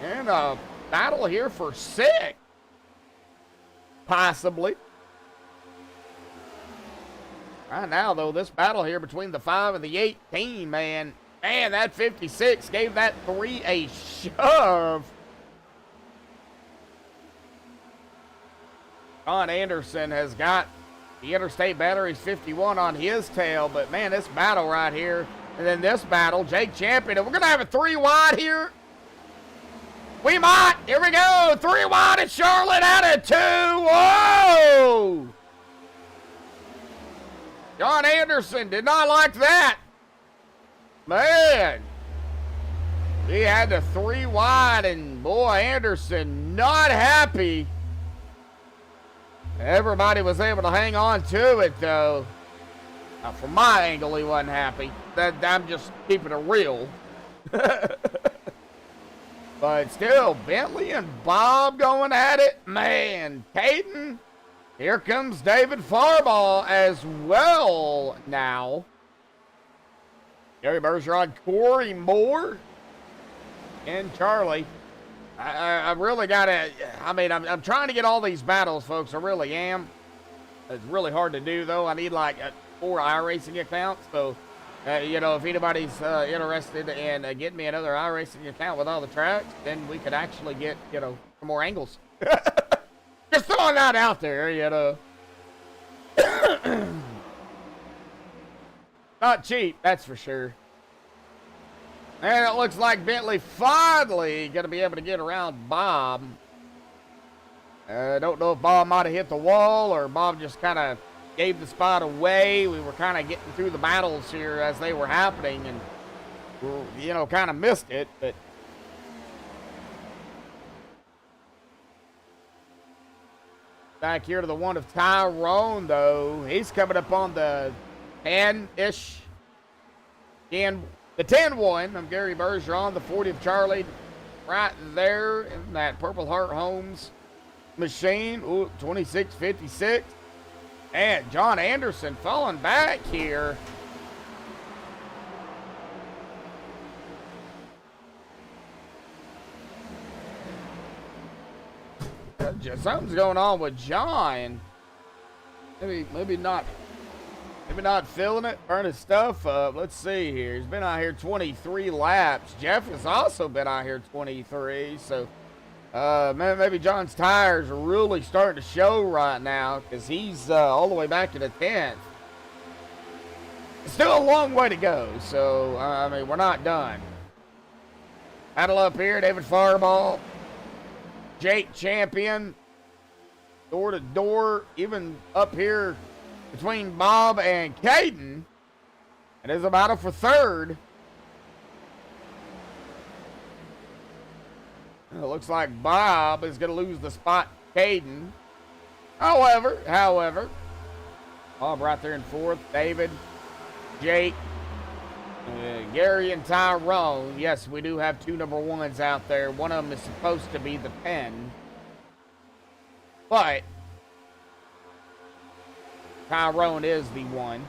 And a battle here for sixth. Possibly. Right now, though, this battle here between the 5 and the 18, man, that 56 gave that 3 a shove. John Anderson has got the Interstate Batteries 51 on his tail, but, man, this battle right here, and then this battle, Jake Champion, and we're going to have a 3 wide here. We might. Here we go. 3 wide at Charlotte out of 2. Whoa! John Anderson did not like that. Man. He had the 3 wide, and boy, Anderson not happy. Everybody was able to hang on to it, though. From my angle, he wasn't happy. I'm just keeping it real. But still, Bentley and Bob going at it. Man, Caden. Here comes David Fireball as well now. Gary Bergeron, Corey Moore, and Charlie. I really got to, I mean, I'm trying to get all these battles, folks. I really am. It's really hard to do, though. I need like 4 iRacing accounts. So, you know, if anybody's interested in getting me another iRacing account with all the tracks, then we could actually get, you know, some more angles. Just throwing that out there, you know. Not cheap, that's for sure. And it looks like Bentley finally going to be able to get around Bob. I don't know if Bob might have hit the wall or Bob just kind of gave the spot away. We were kind of getting through the battles here as they were happening and, you know, kind of missed it. But back here to the 1 of Tyrone, though. He's coming up on the 10-ish. The 10-1 of Gary Bergeron, the 40 of Charlie, right there in that Purple Heart Homes machine. Ooh, 26.56. And John Anderson falling back here. Something's going on with John. Maybe not feeling it, burning stuff up. Let's see here. He's been out here 23 laps. Jeff has also been out here 23. So maybe John's tires are really starting to show right now because he's all the way back to the 10th. It's still a long way to go. So, I mean, we're not done. Battle up here. David Fireball. Jake Champion. Door to door. Even up here between Bob and Caden. It is a battle for third. It looks like Bob is going to lose the spot to Caden. However, Bob right there in fourth. David, Jake, Gary, and Tyrone. Yes, we do have two number ones out there. One of them is supposed to be the 10. But Tyrone is the one.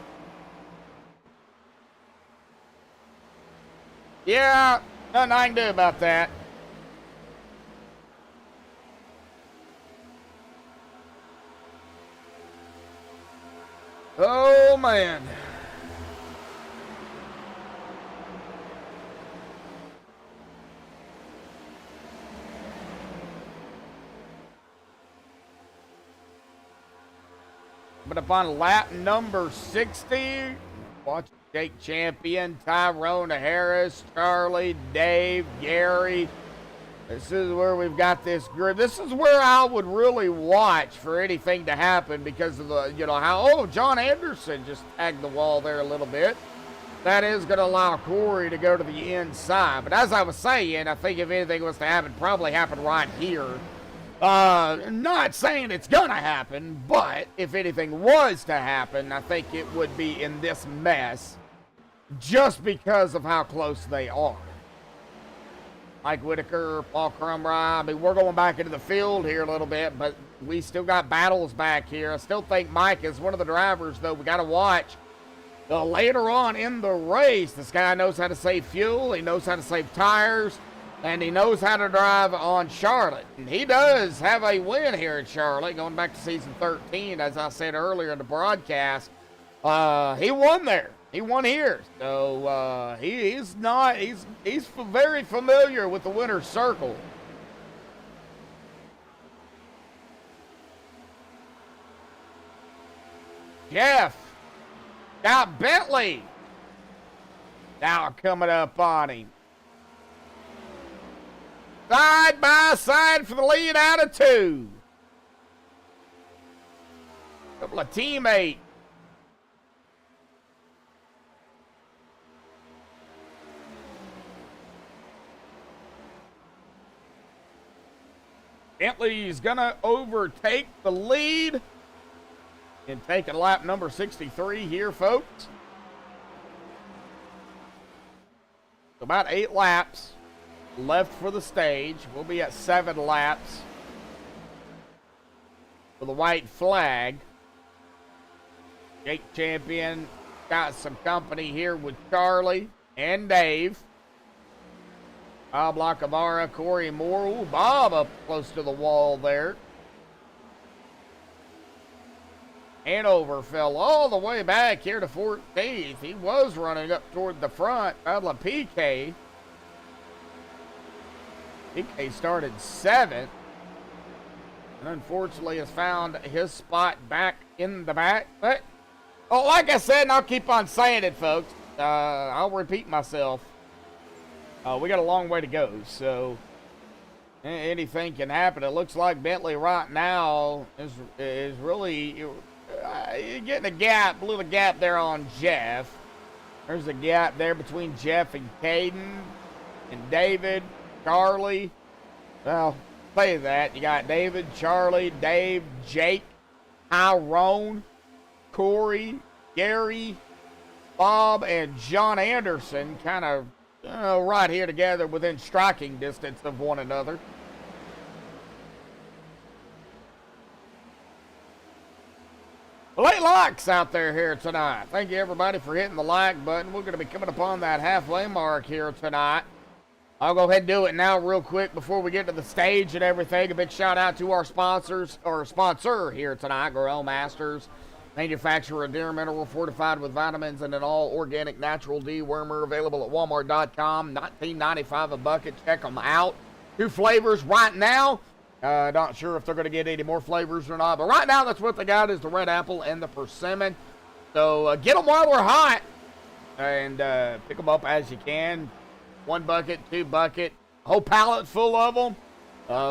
Yeah, nothing I can do about that. Oh, man. But upon lap number 60, watch Jake Champion, Tyrone Harris, Charlie, Dave, Gary. This is where we've got this group. This is where I would really watch for anything to happen because of the, how, John Anderson just tagged the wall there a little bit. That is going to allow Corey to go to the inside. But as I was saying, I think if anything was to happen, probably happen right here. Not saying it's going to happen, but if anything was to happen, I think it would be in this mess just because of how close they are. Mike Whitaker, Paul Crumry. I mean, we're going back into the field here a little bit, but we still got battles back here. I still think Mike is one of the drivers, though, we got to watch. Later on in the race, this guy knows how to save fuel, he knows how to save tires, and he knows how to drive on Charlotte. And he does have a win here at Charlotte, going back to season 13, as I said earlier in the broadcast. He won there. He won here. So he's very familiar with the winner's circle. Jeff got Bentley now coming up on him. Side by side for the lead out of two. Couple of teammates. Bentley's gonna overtake the lead and taking lap number 63 here, folks. About 8 laps left for the stage. We'll be at 7 laps for the white flag. Jake Champion got some company here with Charlie and Dave. Bob Lacavara, Corey Moore. Ooh, Bob up close to the wall there. Hanover fell all the way back here to 14th. He was running up toward the front. Pablo PK. PK started 7th. And unfortunately has found his spot back in the back. But, like I said, and I'll keep on saying it, folks. I'll repeat myself. We got a long way to go, so anything can happen. It looks like Bentley right now is really getting a little gap there on Jeff. There's a gap there between Jeff and Caden and David, Charlie. Well, say that. You got David, Charlie, Dave, Jake, Tyrone, Corey, Gary, Bob, and John Anderson kind of right here together within striking distance of one another. Late likes out there here tonight. Thank you everybody for hitting the like button. We're going to be coming upon that halfway mark here tonight. I'll go ahead and do it now real quick before we get to the stage and everything. A big shout out to our sponsors, or sponsor here tonight, Gorell Masters. Manufacturer of deer mineral fortified with vitamins and an all organic natural dewormer, available at walmart.com. $19.95 a bucket. Check them out. 2 flavors right now. Not sure if they're going to get any more flavors or not, but right now that's what they got, is the red apple and the persimmon. So get them while they're hot and pick them up as you can. 1 bucket, 2 bucket, whole pallet full of them,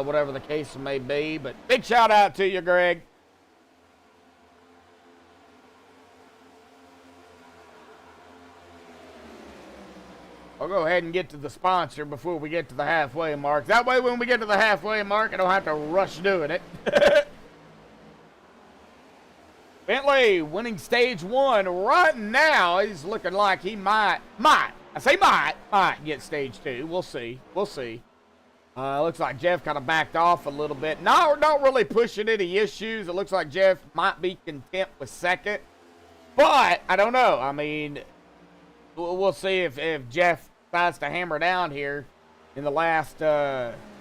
whatever the case may be. But big shout out to you, Greg. I'll go ahead and get to the sponsor before we get to the halfway mark. That way, when we get to the halfway mark, I don't have to rush doing it. Bentley winning stage 1 right now. He's looking like he might get stage 2. We'll see. Looks like Jeff kind of backed off a little bit. No, not really pushing any issues. It looks like Jeff might be content with second. But, I don't know. I mean, we'll see if Jeff decides to hammer down here in the last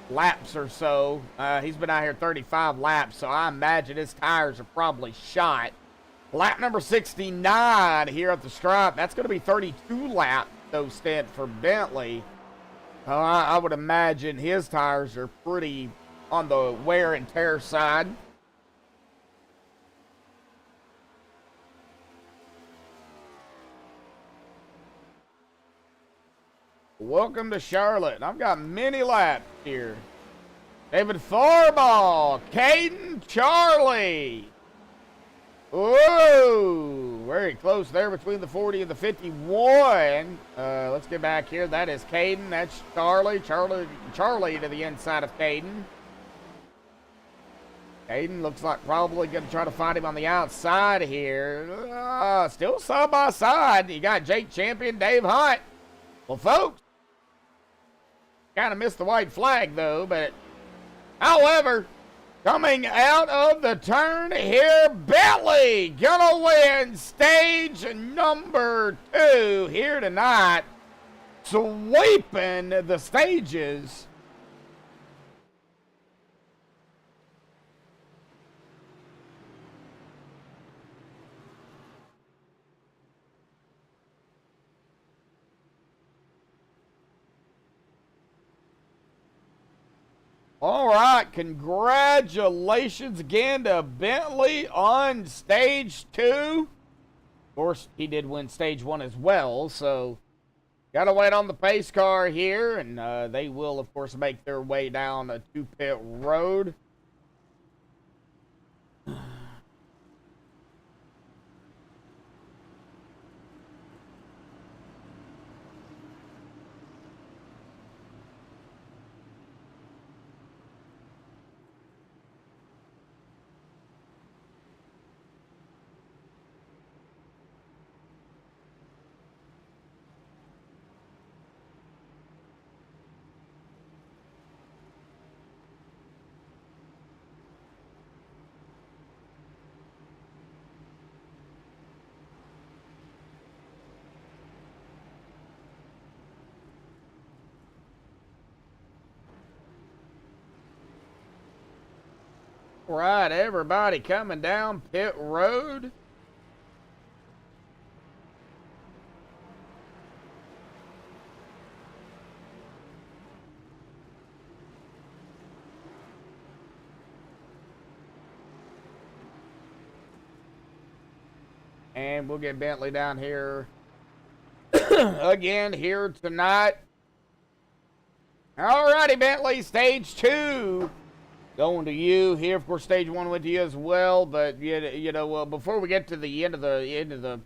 laps or so. He's been out here 35 laps, so I imagine his tires are probably shot. Lap number 69 here at the stripe. That's going to be 32 laps, though, stint for Bentley. I would imagine his tires are pretty on the wear and tear side. Welcome to Charlotte. I've got many laps here. David Farball, Caden, Charlie. Whoa, very close there between the 40 and the 51. Let's get back here. That is Caden. That's Charlie. Charlie to the inside of Caden. Caden looks like probably going to try to find him on the outside here. Still side by side. You got Jake Champion, Dave Hunt. Well, folks, kind of missed the white flag, though, but however, coming out of the turn here, Bentley gonna win stage number 2 here tonight, sweeping the stages. All right, congratulations again to Bentley on stage 2. Of course, he did win stage 1 as well, so gotta wait on the pace car here, and they will, of course, make their way down to pit road. Right, everybody coming down pit road. And we'll get Bentley down here again here tonight. Alrighty, Bentley, stage 2. Going to you here. Of course, stage 1 went to you as well, but you know, before we get to the end of the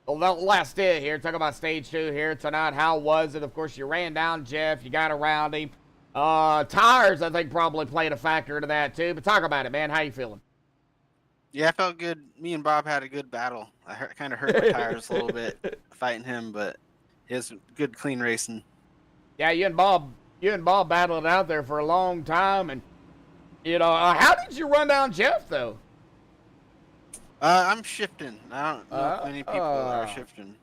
last stint here, talk about stage 2 here tonight. How was it? Of course, you ran down Jeff. You got around him. Tires, I think, probably played a factor into that too. But talk about it, man. How you feeling? Yeah, I felt good. Me and Bob had a good battle. I kind of hurt my tires a little bit fighting him, but it was good, clean racing. Yeah, you and Bob battled out there for a long time, and you know, how did you run down Jeff though? I'm shifting. I don't know if many people are shifting.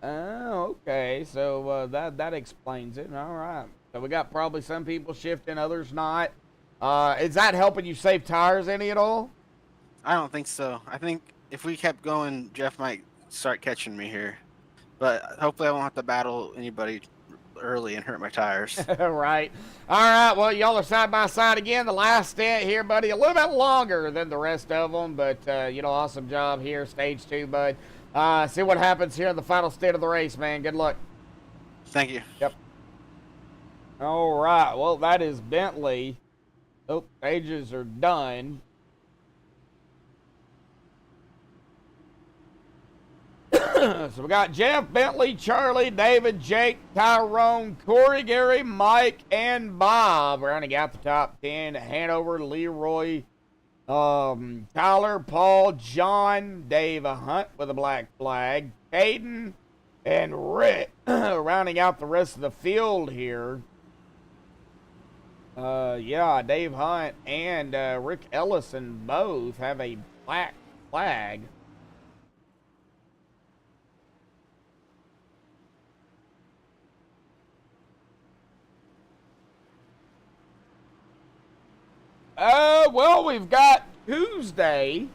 Oh, okay. So that explains it. All right. So we got probably some people shifting, others not. Is that helping you save tires any at all? I don't think so. I think if we kept going, Jeff might start catching me here. But hopefully I won't have to battle anybody early and hurt my tires. Right. All right. Well, y'all are side by side again. The last stint here, buddy. A little bit longer than the rest of them, but you know, awesome job here, stage 2, bud. See what happens here in the final stint of the race, man. Good luck. Thank you. Yep. All right. Well, that is Bentley. Oh, stages are done. So we got Jeff, Bentley, Charlie, David, Jake, Tyrone, Corey, Gary, Mike, and Bob. Rounding out the top 10, Hanover, Leroy, Tyler, Paul, John, Dave Hunt with a black flag, Caden, and Rick. Rounding out the rest of the field here. Yeah, Dave Hunt and Rick Ellison both have a black flag. Well, we've got Tuesday.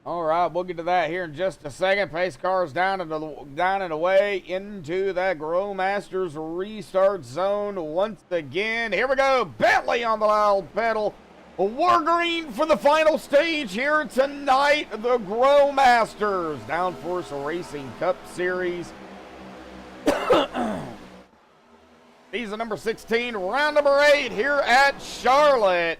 All right, we'll get to that here in just a second. Pace cars down and away into that Growmasters restart zone once again. Here we go. Bentley on the loud pedal. We're green for the final stage here tonight. The Growmasters Downforce Racing Cup Series. Season number 16, round number 8 here at Charlotte.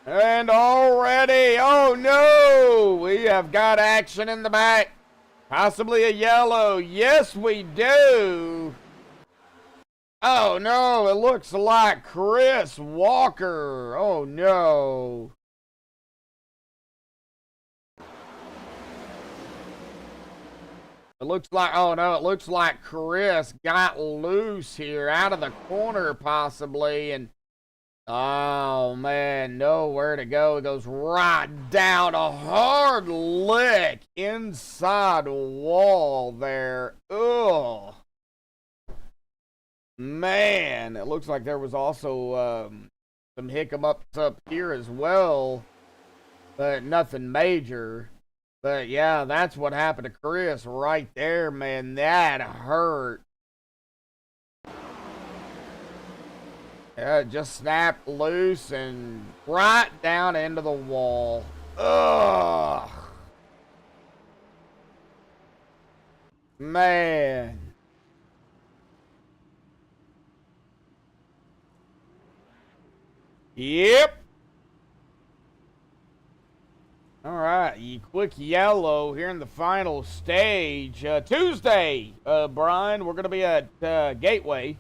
And already, oh no, we have got action in the back. Possibly a yellow. Yes, we do. Oh no, it looks like Chris Walker. Oh no. It looks like, oh no, it looks like Chris got loose here out of the corner possibly, and oh man, nowhere to go. It goes right down, a hard lick inside wall there. Ugh. Man, it looks like there was also some hiccups up here as well, but nothing major. But yeah, that's what happened to Chris right there, man. That hurt. It just snapped loose and right down into the wall. Ugh. Man. Yep. All right, quick yellow here in the final stage. Tuesday, Brian, we're going to be at Gateway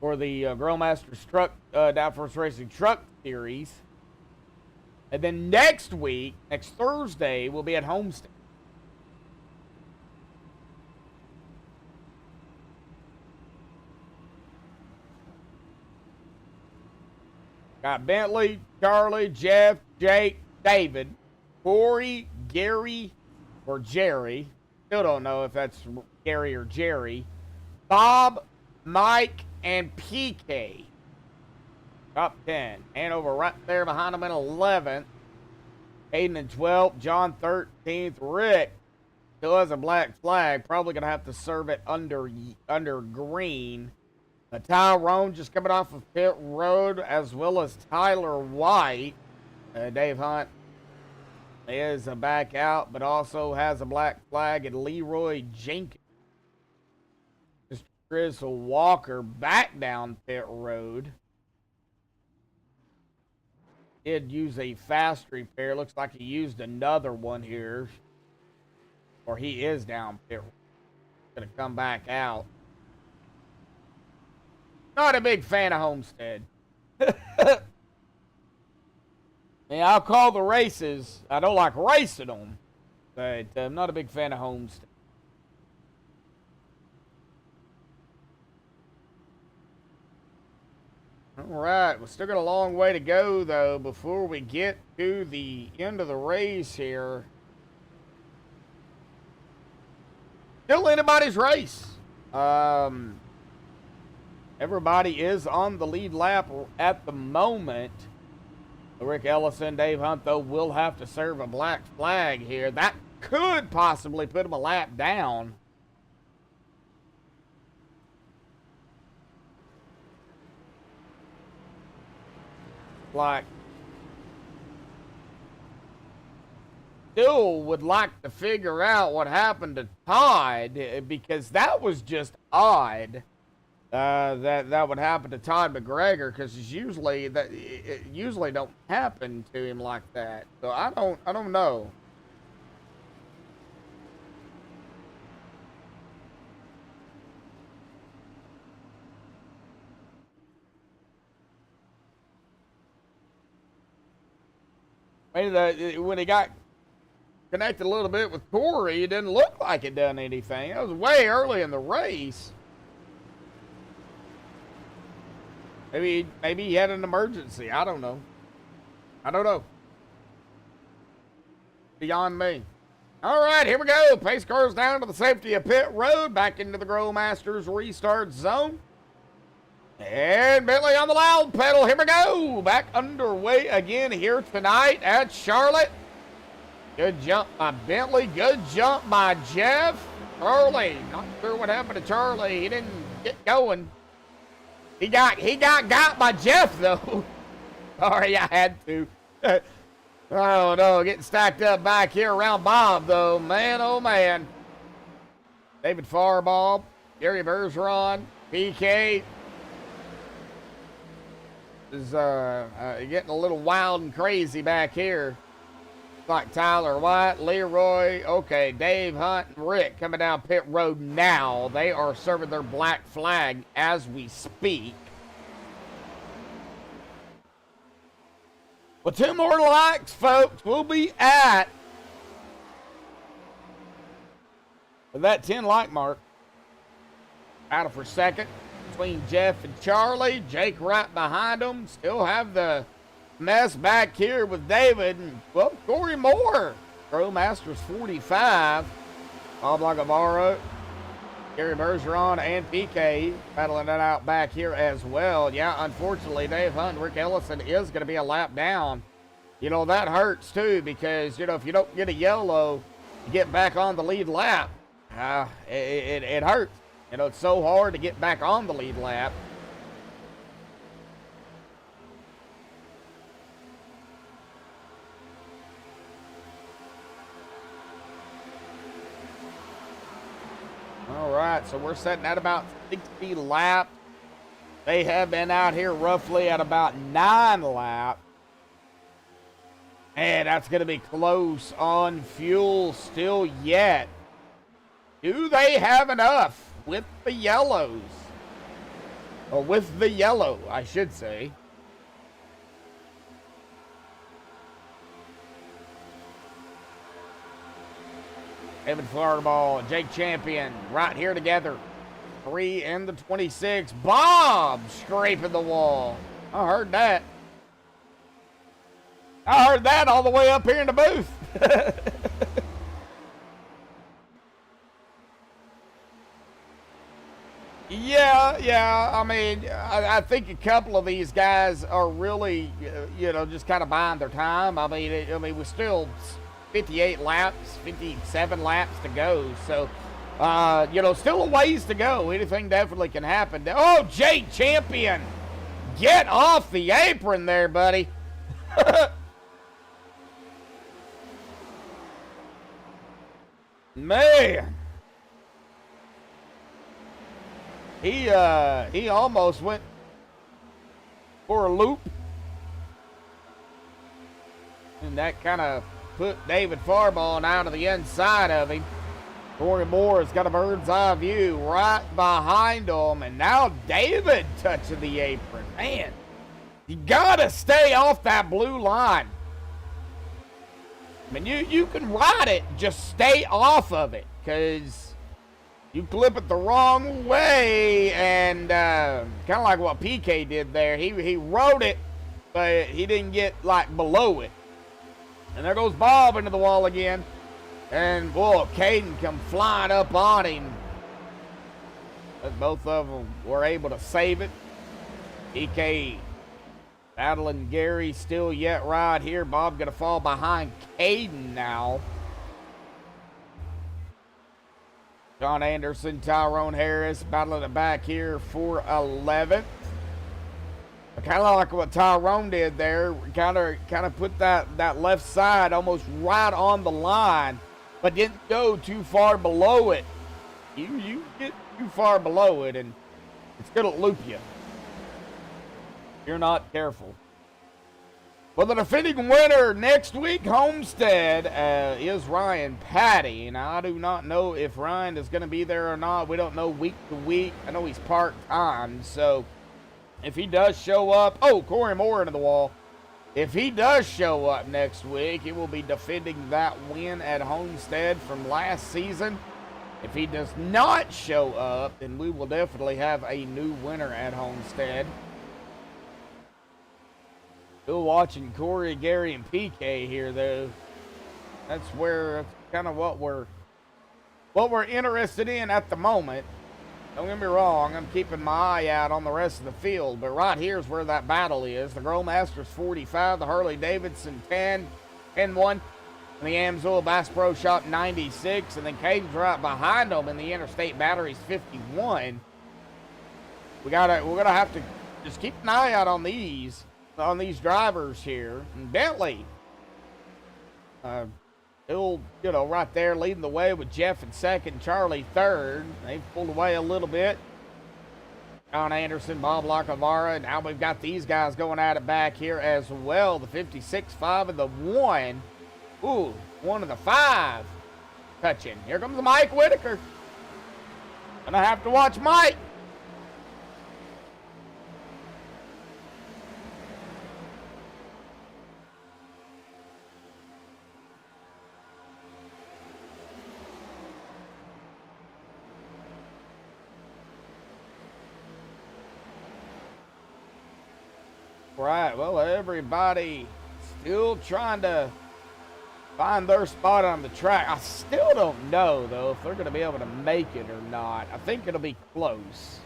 for the Growmasters Truck Downforce Racing Truck Series. And then next week, next Thursday, we'll be at Homestead. Got Bentley, Charlie, Jeff, Jake, David, Corey, Gary, or Jerry. Still don't know if that's Gary or Jerry. Bob, Mike, and PK. Top 10. Hanover right there behind them in 11th. Aiden in 12th. John 13th. Rick still has a black flag. Probably going to have to serve it under green. Tyrone just coming off of pit road, as well as Tyler White. Dave Hunt is a back out, but also has a black flag. And Leroy Jenkins. Mr. Chris Walker back down pit road. Did use a fast repair. Looks like he used another one here. Or he is down pit road. Going to come back out. Not a big fan of Homestead. Yeah, I'll call the races. I don't like racing them, but I'm not a big fan of Homestead. All right, we still got a long way to go, though, before we get to the end of the race here. Still anybody's race. Everybody is on the lead lap at the moment. Rick Ellison, Dave Hunt, though, will have to serve a black flag here. That could possibly put him a lap down. Like, still would like to figure out what happened to Todd, because that was just odd. that would happen to Todd McGregor, because it's usually it usually don't happen to him like that. So I don't know. When he got connected a little bit with Corey, it didn't look like it done anything. That was way early in the race. Maybe he had an emergency. I don't know. Beyond me. All right, here we go. Pace cars down to the safety of pit road, back into the Grow Masters restart zone. And Bentley on the loud pedal. Here we go. Back underway again here tonight at Charlotte. Good jump by Bentley. Good jump by Jeff. Charlie. Not sure what happened to Charlie. He didn't get going. He got by Jeff, though. Sorry, I had to. Oh, no. Getting stacked up back here around Bob, though. Man, oh, man. David Farbaugh. Gary Bergeron. PK. Is getting a little wild and crazy back here. Like Tyler White, Leroy, okay, Dave Hunt and Rick coming down pit road now. They are serving their black flag as we speak. Well, 2 more likes, folks. We'll be at that 10 like mark. Battle for second between Jeff and Charlie. Jake right behind them. Still have the mess back here with David and, well, Corey Moore. Grow Masters 45. Bob Lagavaro, Gary Bergeron, and PK battling it out back here as well. Yeah, unfortunately, Dave Hunt and Rick Ellison is going to be a lap down. You know, that hurts too, because, you know, if you don't get a yellow, you get back on the lead lap. It hurts. You know, it's so hard to get back on the lead lap. All right, so we're sitting at about 60 laps. They have been out here roughly at about 9 laps. And that's going to be close on fuel still yet. Do they have enough with the yellows? Or with the yellow, I should say. Evan Fireball and Jake Champion right here together. 3 in the 26. Bob scraping the wall. I heard that. I heard that all the way up here in the booth. Yeah. I mean, I think a couple of these guys are really, you know, just kind of buying their time. I mean, we're still 58 laps, 57 laps to go. So, you know, still a ways to go. Anything definitely can happen. Oh, Jake Champion. Get off the apron there, buddy. Man. He almost went for a loop. And that kind of put David Farball out of the inside of him. Corey Moore has got a bird's eye view right behind him. And now David touching the apron. Man, you got to stay off that blue line. I mean, you can ride it, just stay off of it, because you clip it the wrong way, and kind of like what PK did there. He rode it, but he didn't get, like, below it. And there goes Bob into the wall again. And, boy, Caden come flying up on him. But both of them were able to save it. PK battling Gary still yet right here. Bob going to fall behind Caden now. John Anderson, Tyrone Harris battling it back here for 11th. Kind of like what Tyrone did there. Kind of put that left side almost right on the line, but didn't go too far below it. You get too far below it, and It's going to loop you. If you're not careful. Well, the defending winner next week, Homestead, is Ryan Patty. Now, I do not know if Ryan is going to be there or not. We don't know week to week. I know he's part-time, so if he does show up... Oh, Corey Moore into the wall. If he does show up next week, he will be defending that win at Homestead from last season. If he does not show up, then we will definitely have a new winner at Homestead. Still watching Corey, Gary, and PK here, though. That's kind of what we're interested in at the moment. Don't get me wrong, I'm keeping my eye out on the rest of the field, but right here's where that battle is. The Growmasters 45, the Harley-Davidson 10, 10-1, and the Amsoil Bass Pro Shop 96, and then Caden's right behind them in the Interstate Batteries 51. We're gonna have to just keep an eye out on these drivers here. And Bentley, still, right there leading the way with Jeff in second, Charlie third. They've pulled away a little bit. John Anderson, Bob Lacavara, and now we've got these guys going at it back here as well. The 56-5 and the 1. Ooh, 1 of the 5 touching. Here comes Mike Whitaker. Gonna have to watch Mike. Right, well, everybody still trying to find their spot on the track. I still don't know, though, if they're going to be able to make it or not. I think it'll be close.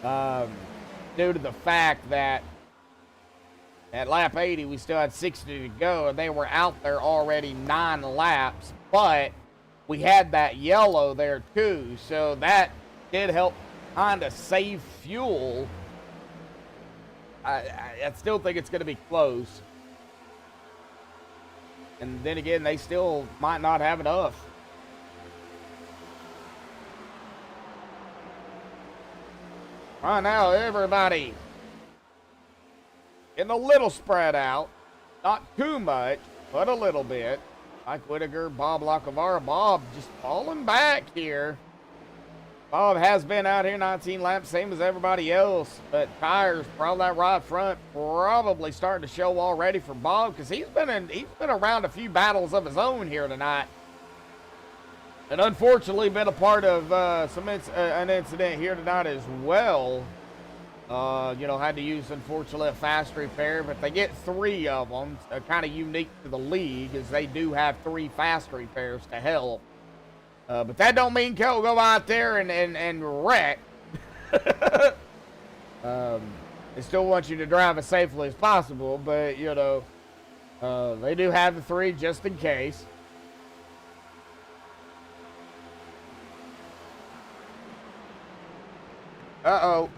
Due to the fact that at lap 80, we still had 60 to go, and they were out there already 9 laps, but we had that yellow there, too, so that did help kind of save fuel. I still think it's going to be close. And then again, they still might not have enough. Right now, everybody getting a little spread out. Not too much, but a little bit. Mike Whitaker, Bob Lacavara. Bob just falling back here. Bob has been out here 19 laps, same as everybody else, but tires, probably that right front, probably starting to show already for Bob, because he's been around a few battles of his own here tonight, and unfortunately been a part of an incident here tonight as well. Had to use, unfortunately, a fast repair, but they get 3 of them, kind of unique to the league, as they do have 3 fast repairs to help. But that don't mean go out there and wreck. They still want you to drive as safely as possible, but, they do have the 3 just in case. Uh-oh.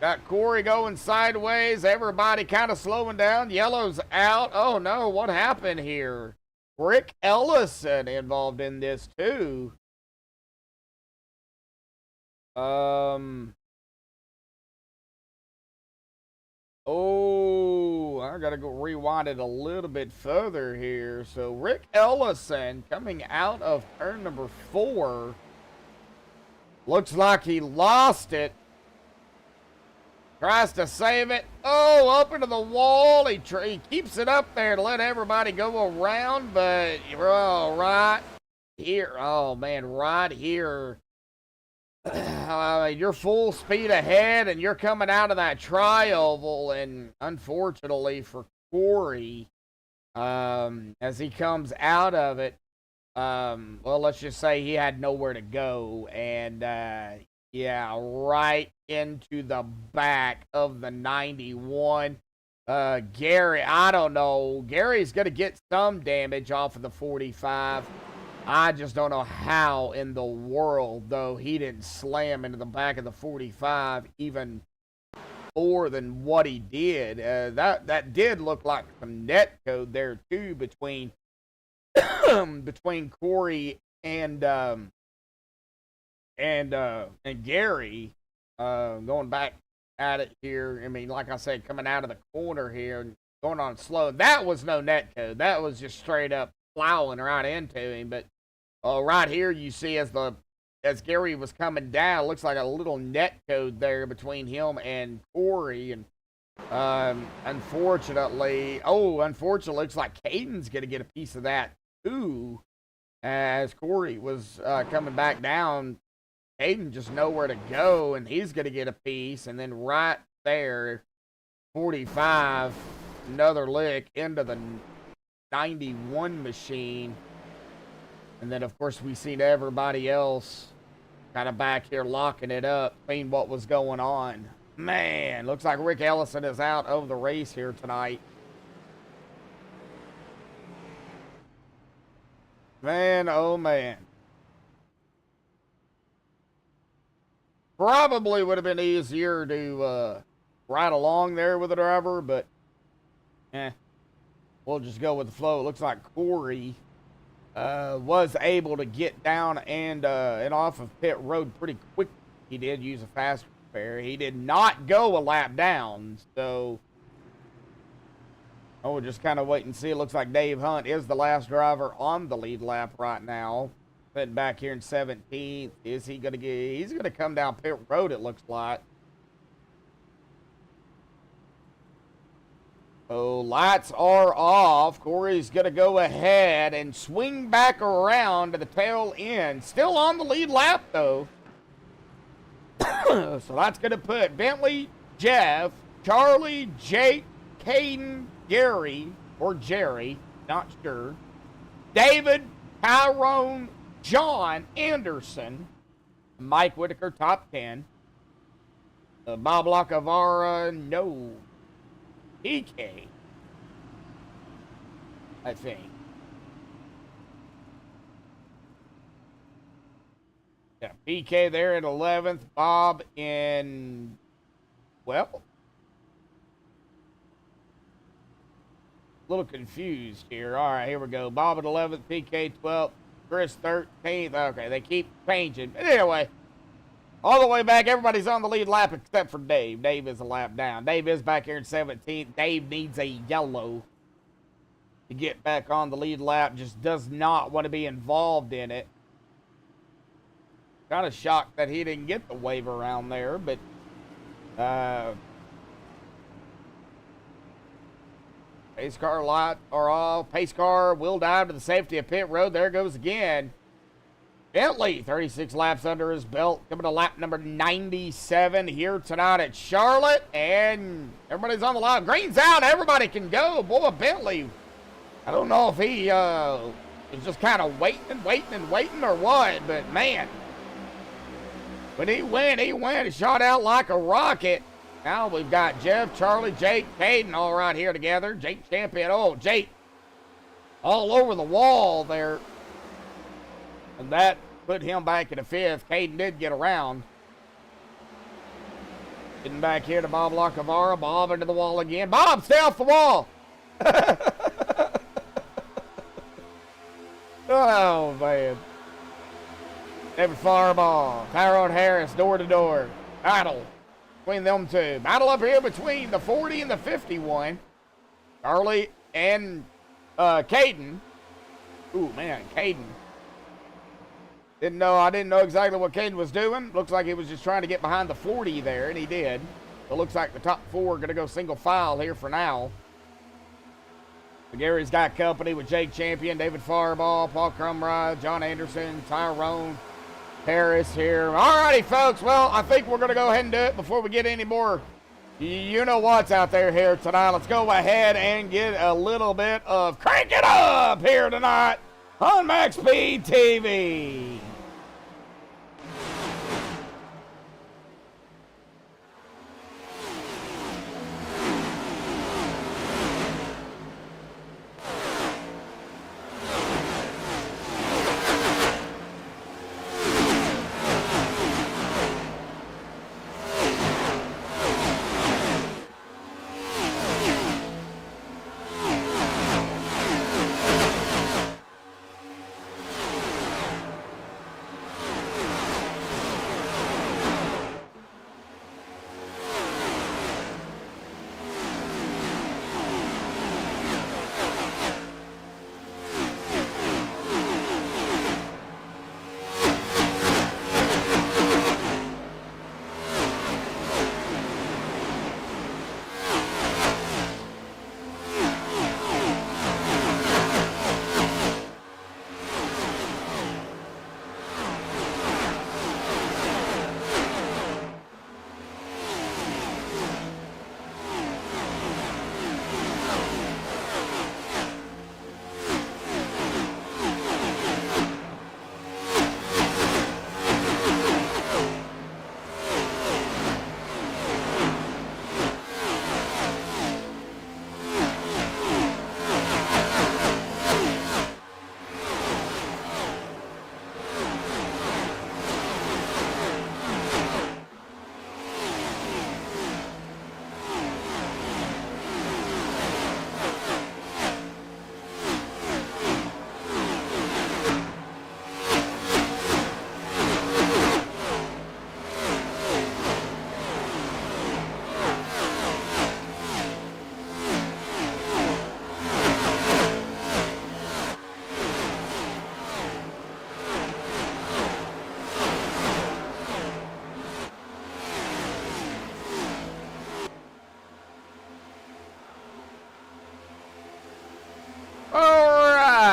Got Corey going sideways. Everybody kind of slowing down. Yellow's out. Oh, no. What happened here? Rick Ellison involved in this, too. Oh, I gotta go rewind it a little bit further here. So Rick Ellison coming out of turn number 4. Looks like he lost it. Tries to save it. Oh, up into the wall. He keeps it up there to let everybody go around, but right here. Oh, man, right here. You're full speed ahead, and you're coming out of that tri-oval, and unfortunately for Corey, as he comes out of it, well, let's just say he had nowhere to go, and yeah, right into the back of the 91. Gary, I don't know. Gary's going to get some damage off of the 45. I just don't know how in the world, though, he didn't slam into the back of the 45 even more than what he did. That did look like some net code there, too, between between Corey and Gary. Going back at it here. I mean, like I said, coming out of the corner here and going on slow. That was no net code. That was just straight up plowing right into him. But right here, you see as Gary was coming down, looks like a little net code there between him and Corey. And unfortunately, looks like Caden's going to get a piece of that too. As Corey was coming back down, Caden just nowhere to go, and he's going to get a piece. And then right there, 45, another lick into the 91 machine. And then, of course, we seen everybody else kind of back here locking it up, seeing what was going on. Man, looks like Rick Ellison is out of the race here tonight. Man, oh man. Probably would have been easier to ride along there with the driver, but we'll just go with the flow. It looks like Corey was able to get down and off of pit road pretty quick. He did use a fast repair. He did not go a lap down, so we'll just kind of wait and see. It looks like Dave Hunt is the last driver on the lead lap right now. Sitting back here in 17th. Is he going to get... He's going to come down pit road, it looks like. So lights are off. Corey's going to go ahead and swing back around to the tail end. Still on the lead lap, though. So that's going to put Bentley, Jeff, Charlie, Jake, Caden, Gary, or Jerry, not sure, David, Tyrone, John Anderson, Mike Whitaker, top 10. Bob Lacavara, no. PK, I think. Yeah, PK there at 11th. Bob in, well, a little confused here. All right, here we go. Bob at 11th, PK 12th, Chris 13th. Okay, they keep changing. But anyway, all the way back, everybody's on the lead lap except for Dave. Dave is a lap down. Dave is back here in 17th. Dave needs a yellow to get back on the lead lap. Just does not want to be involved in it. Kind of shocked that he didn't get the wave around there, but pace car lights are off. Pace car will dive to the safety of pit road. There goes again. Bentley, 36 laps under his belt, coming to lap number 97 here tonight at Charlotte, and everybody's on the line. Green's out, everybody can go. Boy, Bentley, I don't know if he is just kind of waiting or what, but man, when he went, he shot out like a rocket. Now we've got Jeff, Charlie, Jake, Caden all right here together. Jake champion. Oh, Jake all over the wall there. And that put him back in the 5th. Caden did get around. Getting back here to Bob Lacavara. Bob into the wall again. Bob, stay off the wall. Oh, man. David Fireball. Tyrone Harris, door to door. Battle between them two. Battle up here between the 40 and the 51. Charlie and Caden. Ooh, man, Caden. I didn't know exactly what Caden was doing. Looks like he was just trying to get behind the 40 there, and he did. It looks like the top 4 are going to go single file here for now. So Gary's got company with Jake Champion, David Fireball, Paul Crumride, John Anderson, Tyrone Harris here. All righty, folks. Well, I think we're going to go ahead and do it before we get any more you know what's out there here tonight. Let's go ahead and get a little bit of Crank It Up here tonight on MaxspeedTV.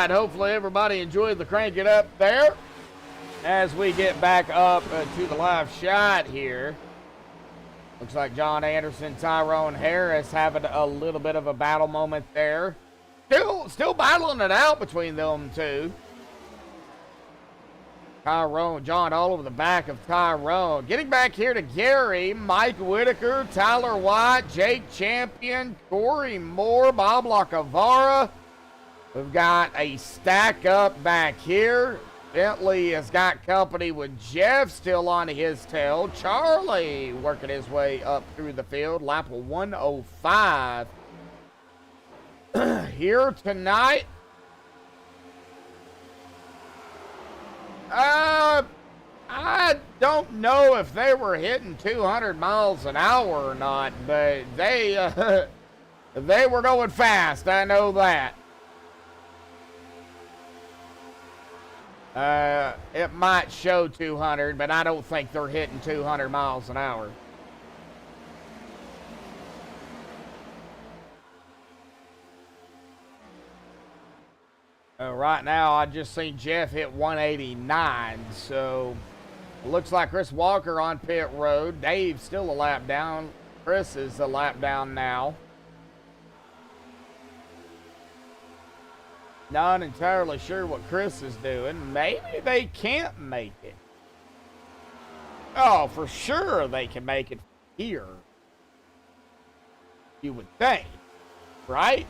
right. Hopefully everybody enjoyed the Crank It Up there. As we get back up to the live shot here. Looks like John Anderson, Tyrone Harris having a little bit of a battle moment there. Still battling it out between them two. Tyrone, John all over the back of Tyrone. Getting back here to Gary, Mike Whitaker, Tyler White, Jake Champion, Corey Moore, Bob Lacavara. We've got a stack up back here. Bentley has got company with Jeff still on his tail. Charlie working his way up through the field. Lap 105 here tonight. I don't know if they were hitting 200 miles an hour or not, but they were going fast. I know that. It might show 200, but I don't think they're hitting 200 miles an hour. Right now, I just seen Jeff hit 189, so it looks like Chris Walker on pit road. Dave's still a lap down. Chris is a lap down now. Not entirely sure what Chris is doing. Maybe they can't make it. Oh, for sure they can make it here. You would think, right?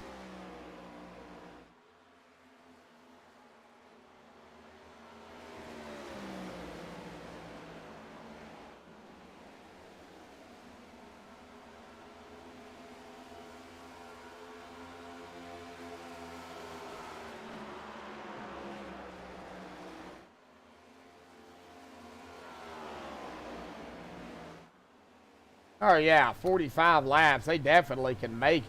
Oh, yeah, 45 laps. They definitely can make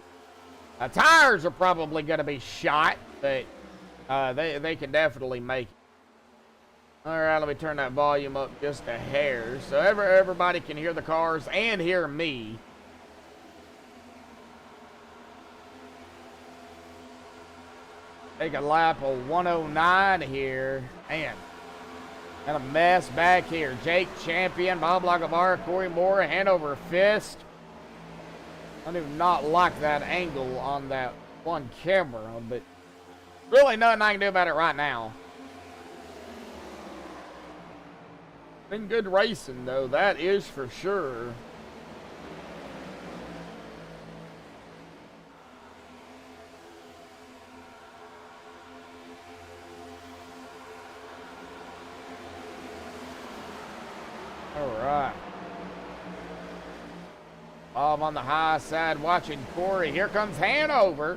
it. Tires are probably going to be shot, but they can definitely make it. All right, let me turn that volume up just a hair so everybody can hear the cars and hear me. Take a lap of 109 here. Man. And a mess back here. Jake Champion, Bob Lacavara, Corey Moore, Hanover Fist. I do not like that angle on that one camera, but really nothing I can do about it right now. Been good racing, though. That is for sure. Alright. Bob on the high side watching Corey. Here comes Hanover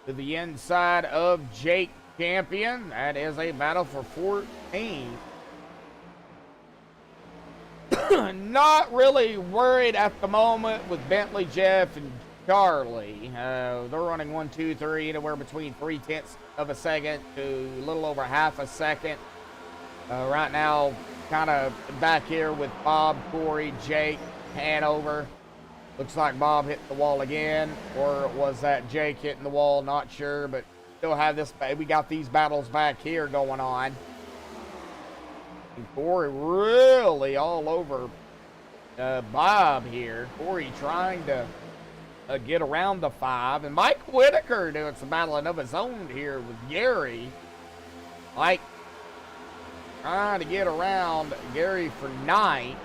to the inside of Jake Champion. That is a battle for 14. Not really worried at the moment with Bentley, Jeff, and Charlie. They're running 1, 2, 3, anywhere between 0.3 of a second to a little over half a second. Right now, kind of back here with Bob, Corey, Jake, Hanover. Looks like Bob hit the wall again, or was that Jake hitting the wall? Not sure, but still have this. We got these battles back here going on. And Corey really all over Bob here. Corey trying to get around the 5, and Mike Whitaker doing some battling of his own here with Gary. Mike trying to get around Gary for 9.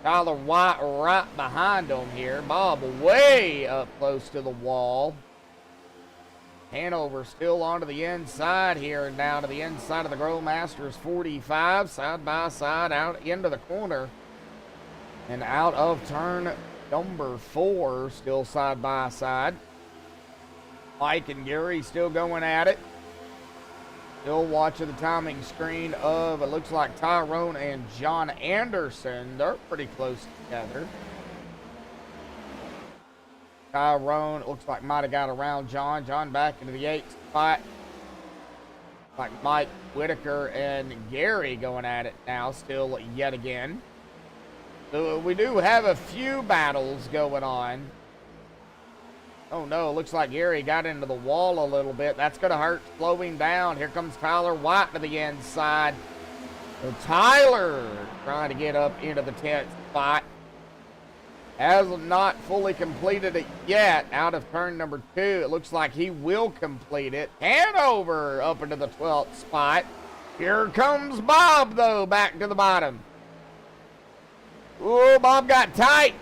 Tyler White right behind him here. Bob way up close to the wall. Hanover still onto the inside here and down to the inside of the Growmasters 45. Side by side out into the corner. And out of turn number 4. Still side by side. Mike and Gary still going at it. Still watching the timing screen of, it looks like Tyrone and John Anderson. They're pretty close together. Tyrone, it looks like might have got around John. John back into the 8th spot. Like Mike Whitaker and Gary going at it now still yet again. So we do have a few battles going on. Oh no, looks like Gary got into the wall a little bit. That's going to hurt, slowing down. Here comes Tyler White to the inside. So Tyler trying to get up into the 10th spot. Has not fully completed it yet out of turn number 2. It looks like he will complete it. Hanover up into the 12th spot. Here comes Bob, though, back to the bottom. Oh, Bob got tight.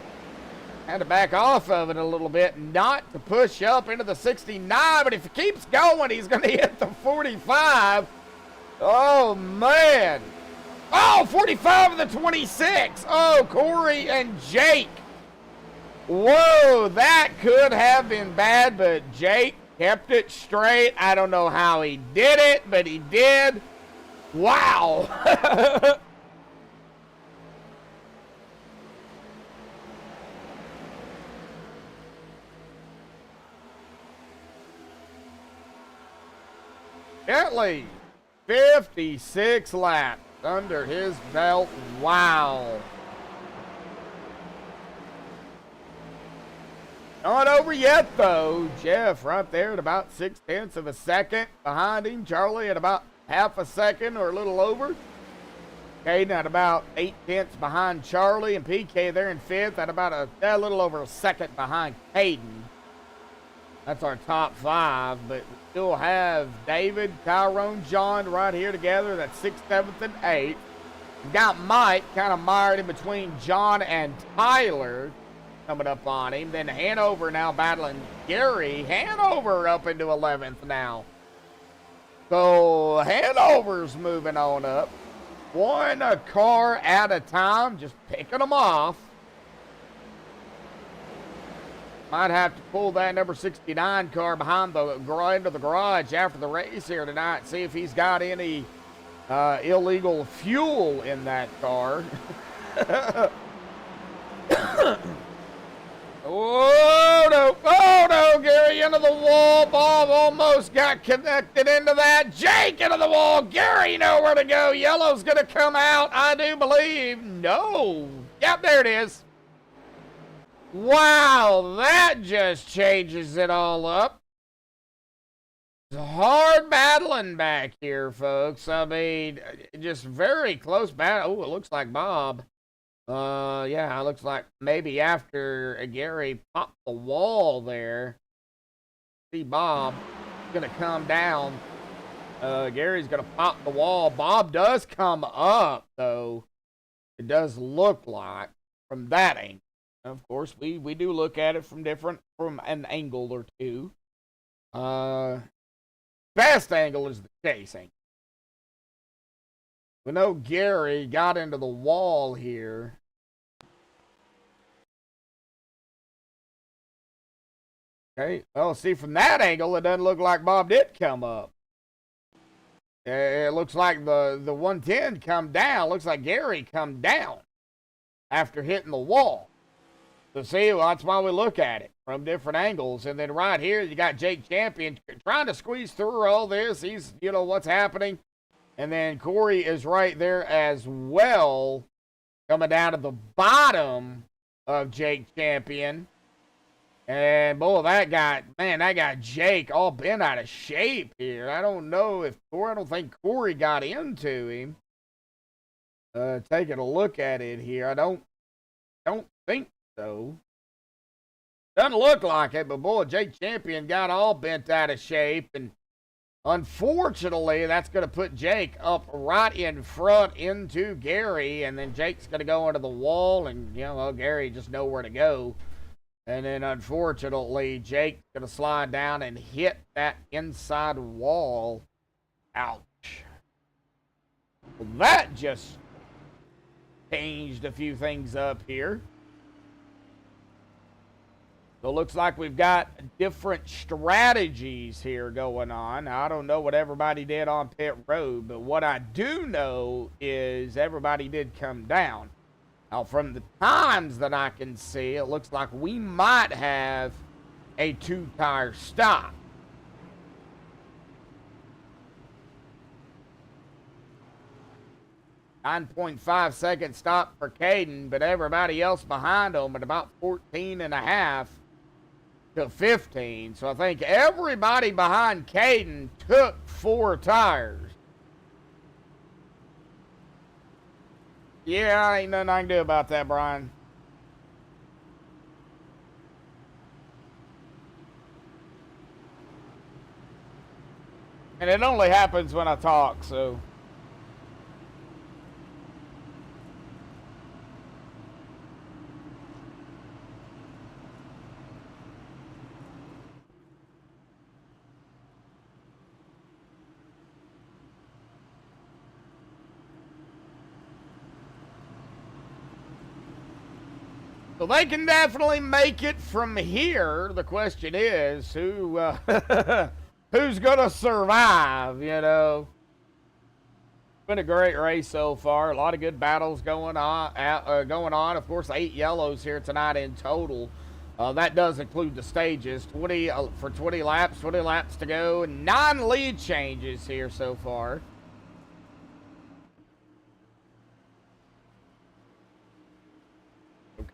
Had to back off of it a little bit, not to push up into the 69, but if he keeps going, he's going to hit the 45. Oh, man. Oh, 45 of the 26. Oh, Corey and Jake. Whoa, that could have been bad, but Jake kept it straight. I don't know how he did it, but he did. Wow. Bentley, 56 laps under his belt. Wow. Not over yet, though. Jeff right there at about 0.6 of a second behind him. Charlie at about half a second or a little over. Caden at about 0.8 behind Charlie, and PK there in 5th at about a little over a second behind Caden. That's our top 5, but we still have David, Tyrone, John right here together. That's 6th, 7th, and 8th. We've got Mike kind of mired in between John and Tyler coming up on him. Then Hanover now battling Gary. Hanover up into 11th now. So Hanover's moving on up. One car at a time, just picking them off. Might have to pull that number 69 car behind the end of the garage after the race here tonight. See if he's got any illegal fuel in that car. Oh no, Gary into the wall. Bob almost got connected into that. Jake into the wall. Gary nowhere to go. Yellow's going to come out, I do believe. No. Yep, there it is. Wow, that just changes it all up. It's hard battling back here, folks. I mean, just very close battle. Oh, it looks like Bob. Yeah, it looks like maybe after Gary popped the wall there. See Bob gonna come down. Gary's gonna pop the wall. Bob does come up, though. It does look like from that angle. Of course, we do look at it from an angle or two. Best angle is the chase angle. We know Gary got into the wall here. Okay, well, see, from that angle, it doesn't look like Bob did come up. It looks like the 110 come down. Looks like Gary come down after hitting the wall. So see, well, that's why we look at it from different angles. And then right here, you got Jake Champion trying to squeeze through all this. He's, you know, what's happening. And then Corey is right there as well, coming down to the bottom of Jake Champion. And boy, that got Jake all bent out of shape here. I don't think Corey got into him. Taking a look at it here. I don't think so. Doesn't look like it, but boy, Jake Champion got all bent out of shape, and unfortunately, that's going to put Jake up right in front into Gary, and then Jake's going to go into the wall, and, you know, well, Gary just nowhere to go. And then, unfortunately, Jake's going to slide down and hit that inside wall. Ouch. Well, that just changed a few things up here. So it looks like we've got different strategies here going on. Now, I don't know what everybody did on pit road, but what I do know is everybody did come down. Now, from the times that I can see, it looks like we might have a 2-tire stop. .5 stop for Caden, but everybody else behind him at about 14.5. to 15. So I think everybody behind Caden took 4 tires. Yeah, ain't nothing I can do about that, Brian. And it only happens when I talk, so. So they can definitely make it from here. The question is, who's going to survive, you know? Been a great race so far. A lot of good battles going on. Of course, 8 yellows here tonight in total. That does include the stages. 20 for 20 laps. 20 laps to go. 9 lead changes here so far.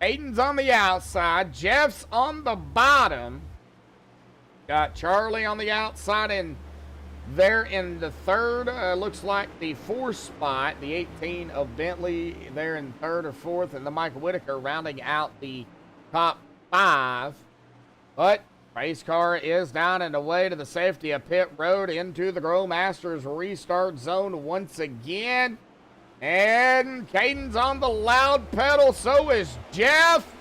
Aiden's on the outside. Jeff's on the bottom. Got Charlie on the outside, and there in the third, looks like the 4th spot. The 18 of Bentley there in 3rd or 4th, and the Mike Whitaker rounding out the top 5. But race car is down and away to the safety of pit road into the Grow Masters restart zone once again. And Caden's on the loud pedal, so is Jeff.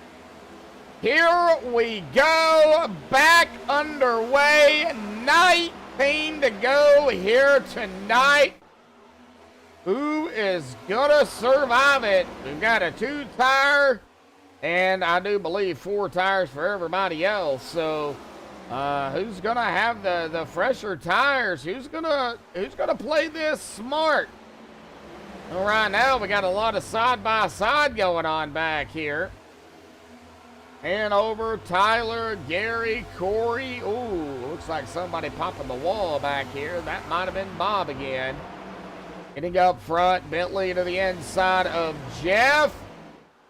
Here we go, back underway, 19 to go here tonight. Who is gonna survive it? We've got a 2-tire, and I do believe 4 tires for everybody else. So, who's gonna have the fresher tires? Who's gonna play this smart? Well, right now, we got a lot of side-by-side going on back here. Hanover, Tyler, Gary, Corey. Ooh, looks like somebody popping the wall back here. That might have been Bob again. Getting up front, Bentley to the inside of Jeff.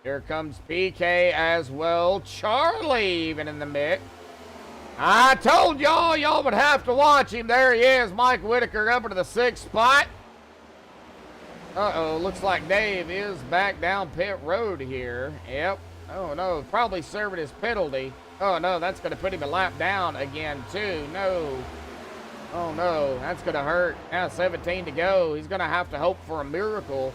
Here comes PK as well. Charlie even in the mix. I told y'all would have to watch him. There he is, Mike Whitaker up into the 6th spot. Uh-oh, looks like Dave is back down pit road here. Yep. Oh, no, probably serving his penalty. Oh, no, that's going to put him a lap down again, too. No. Oh, no, that's going to hurt. Now 17 to go. He's going to have to hope for a miracle.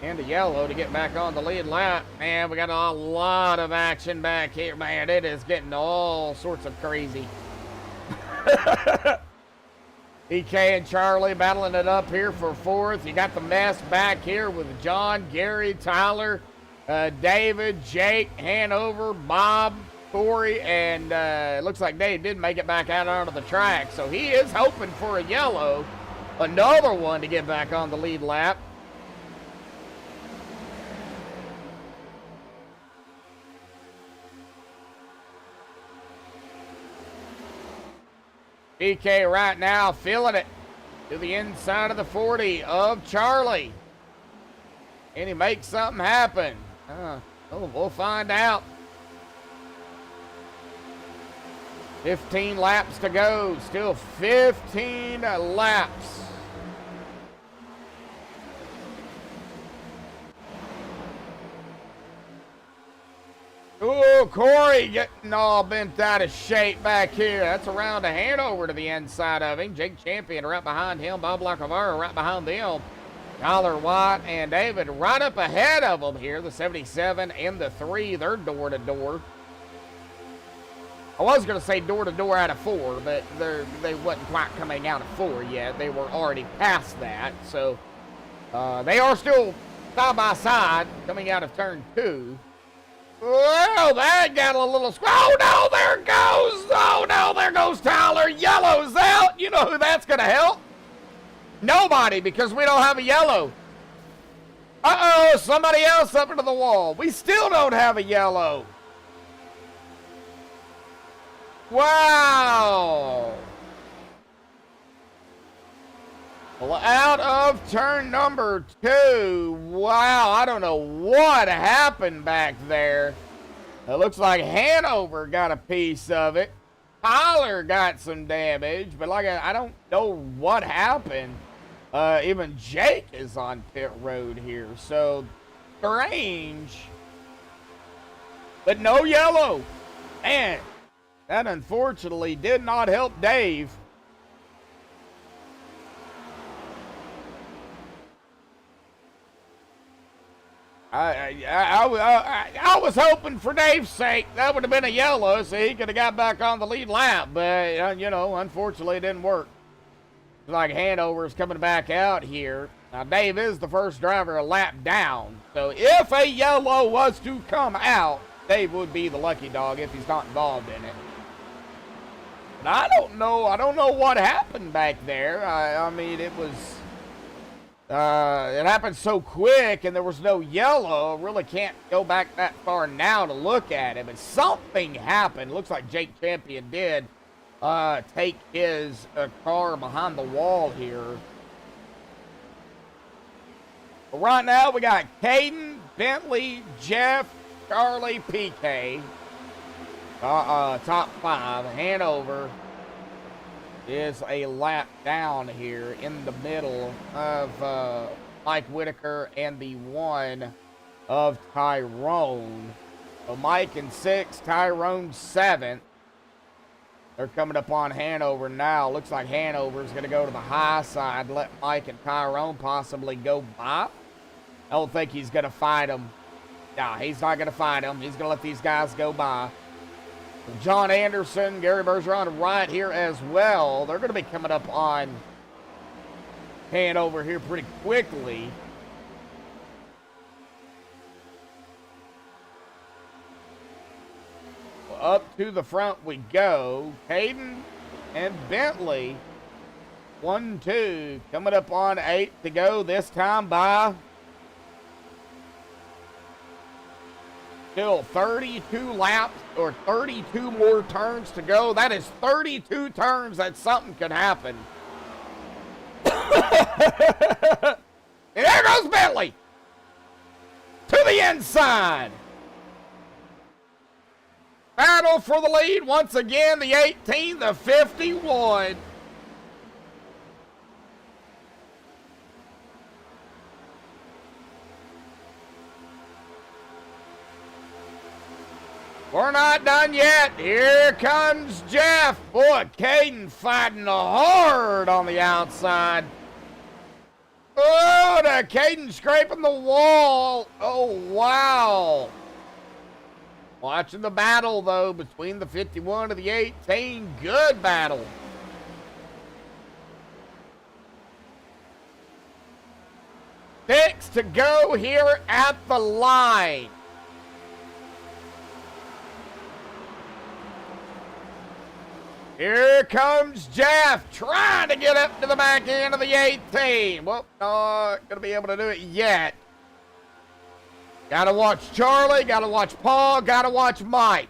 And a yellow to get back on the lead lap. Man, we got a lot of action back here. Man, it is getting all sorts of crazy. EK and Charlie battling it up here for 4th. You got the mess back here with John, Gary, Tyler, David, Jake, Hanover, Bob, Corey, and it looks like Dave did make it back out onto the track. So he is hoping for a yellow, another one to get back on the lead lap. PK right now feeling it to the inside of the 40 of Charlie. Can he make something happen? We'll find out. 15 laps to go. Still 15 laps. Oh, Corey getting all bent out of shape back here. That's around a Hanover to the inside of him. Jake Champion right behind him. Bob Lacavara right behind them. Tyler White and David right up ahead of them here. The 77 and the 3. They're door to door. I was going to say door to door out of 4, but they wasn't quite coming out of 4 yet. They were already past that. So they are still side by side coming out of turn 2. Well, that got a little... Oh, no, there goes... Oh, no, there goes Tyler. Yellow's out. You know who that's going to help? Nobody, because we don't have a yellow. Uh-oh, somebody else up into the wall. We still don't have a yellow. Wow. Well, out of turn number 2. Wow, I don't know what happened back there. It looks like Hanover got a piece of it. Tyler got some damage, but like I don't know what happened. Even Jake is on pit road here, so strange. But no yellow. Man, that unfortunately did not help Dave. I was hoping for Dave's sake that would have been a yellow so he could have got back on the lead lap, but you know, unfortunately it didn't work. It's like Hanover's coming back out here. Now Dave is the first driver a lap down, so if a yellow was to come out, Dave would be the lucky dog if he's not involved in it. But I don't know what happened back there. I mean, it was it happened so quick and there was no yellow. Really can't go back that far now to look at it, but something happened. Looks like Jake Champion did take his car behind the wall here. But right now we got Caden, Bentley, Jeff, Charlie, PK. Top 5. Hanover is a lap down here in the middle of Mike Whitaker and the 1 of Tyrone. So Mike in 6th, Tyrone 7th. They're coming up on Hanover now. Looks like Hanover is going to go to the high side, let Mike and Tyrone possibly go by. I don't think he's going to fight them. No, he's not going to fight them. He's going to let these guys go by. John Anderson, Gary Bergeron right here as well. They're going to be coming up on Hanover here pretty quickly. Well, up to the front we go. Caden and Bentley. 1, 2. Coming up on 8 to go this time by. Still 32 laps or 32 more turns to go. That is 32 turns that something could happen. And there goes Bentley to the inside. Battle for the lead once again. The 18, the 51. We're not done yet. Here comes Jeff. Boy, Caden fighting hard on the outside. Oh, the Caden scraping the wall. Oh, wow. Watching the battle, though, between the 51 and the 18. Good battle. Six to go here at the line. Here comes Jeff trying to get up to the back end of the 18. Well, not going to be able to do it yet. Got to watch Charlie, got to watch Paul, got to watch Mike.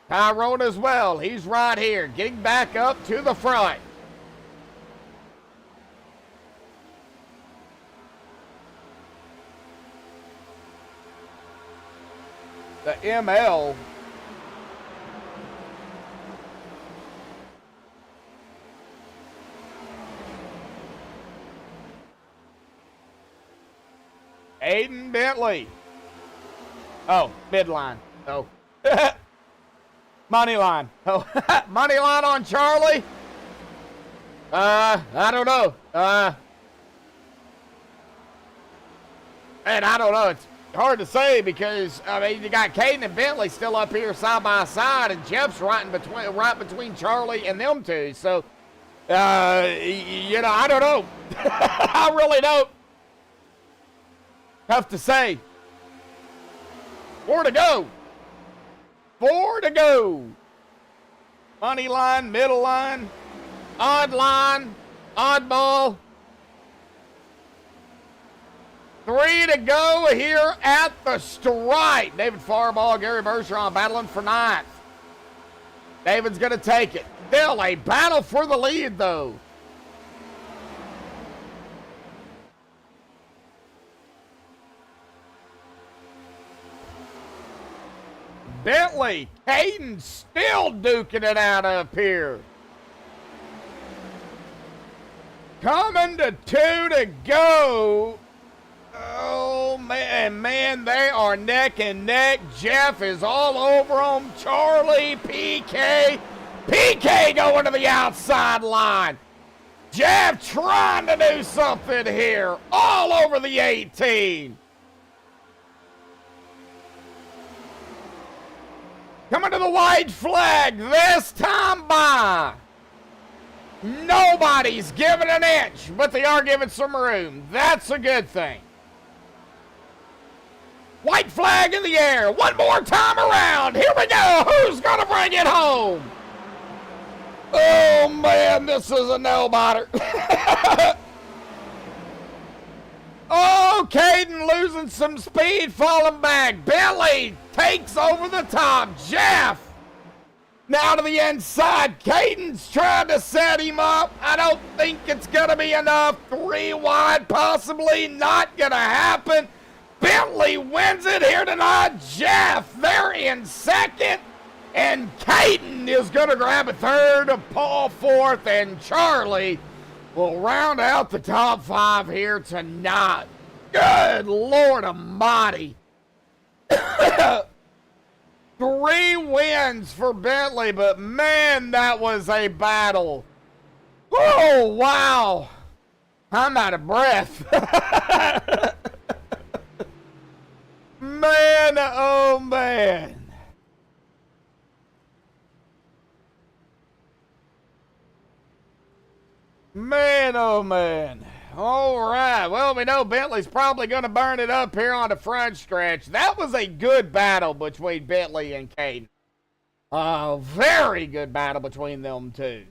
Tyrone as well. He's right here, getting back up to the front. The ML. Aiden Bentley. Oh, midline. Oh. Money line. Oh, money line on Charlie. I don't know. And I don't know. It's hard to say because, I mean, you got Caden and Bentley still up here side by side, and Jeff's right between Charlie and them two. So, you know, I don't know. I really don't. Tough to say. 4 to go. 4 to go. Money line, middle line, odd ball. 3 to go here at the stripe. David Farball, Gary Bergeron battling for 9th. David's going to take it. Still a battle for the lead, though. Bentley. Caden still duking it out up here. Coming to 2 to go. Oh, man, they are neck and neck. Jeff is all over them. Charlie, PK. PK going to the outside line. Jeff trying to do something here. All over the 18. Coming to the white flag this time by. Nobody's giving an inch, but they are giving some room. That's a good thing. White flag in the air. One more time around. Here we go. Who's going to bring it home? Oh, man, this is a nail-biter. Oh, Caden losing some speed, falling back. Bentley takes over the top. Jeff now to the inside. Caden's trying to set him up. I don't think it's going to be enough. 3 wide, possibly not going to happen. Bentley wins it here tonight. Jeff, they're in second. And Caden is going to grab a third, Paul fourth, and Charlie will round out the top 5 here tonight. Good Lord Almighty. 3 wins for Bentley, but man, that was a battle. Oh, wow. I'm out of breath. Man, oh man. Man, oh man. All right. Well, we know Bentley's probably going to burn it up here on the front stretch. That was a good battle between Bentley and Caden. Very good battle between them two.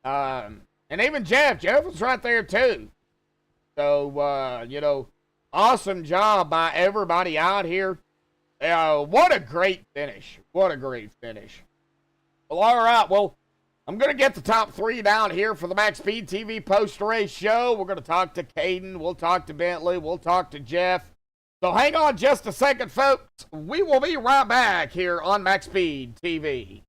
And even Jeff. Jeff was right there too. So, you know, awesome job by everybody out here. What a great finish. What a great finish. Well, all right. Well, I'm going to get the top 3 down here for the MaxspeedTV post-race show. We're going to talk to Caden. We'll talk to Bentley. We'll talk to Jeff. So hang on just a second, folks. We will be right back here on MaxspeedTV.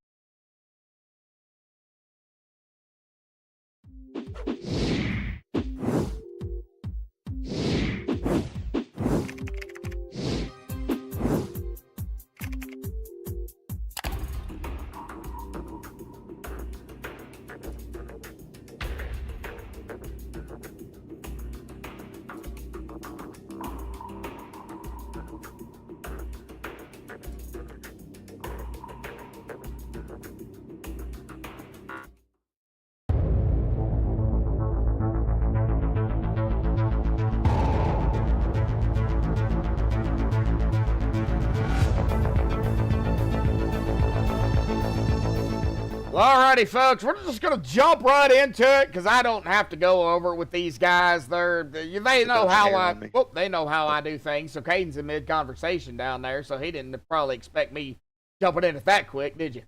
Alrighty, folks, we're just going to jump right into it because I don't have to go over it with these guys. They know how I do things. So Caden's in mid-conversation down there, so he didn't probably expect me jumping in it that quick, did you?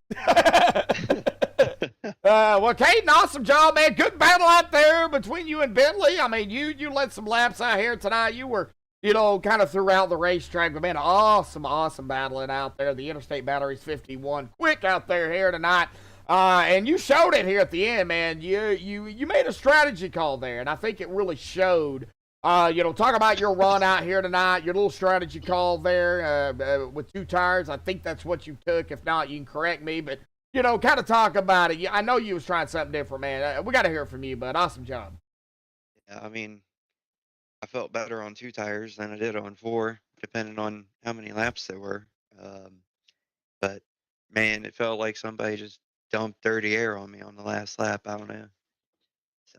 Well, Caden, awesome job, man. Good battle out there between you and Bentley. I mean, you led some laps out here tonight. You were, you know, kind of throughout the racetrack, but man, awesome battling out there. The Interstate Batteries 51 quick out there here tonight. And you showed it here at the end, man. You made a strategy call there, and I think it really showed. You know, talk about your run out here tonight, your little strategy call there with 2 tires. I think that's what you took. If not, you can correct me. But, you know, kind of talk about it. I know you was trying something different, man. We got to hear it from you, but awesome job. Yeah, I mean, I felt better on 2 tires than I did on 4, depending on how many laps there were. But, man, it felt like somebody just dumped dirty air on me on the last lap. I don't know. So,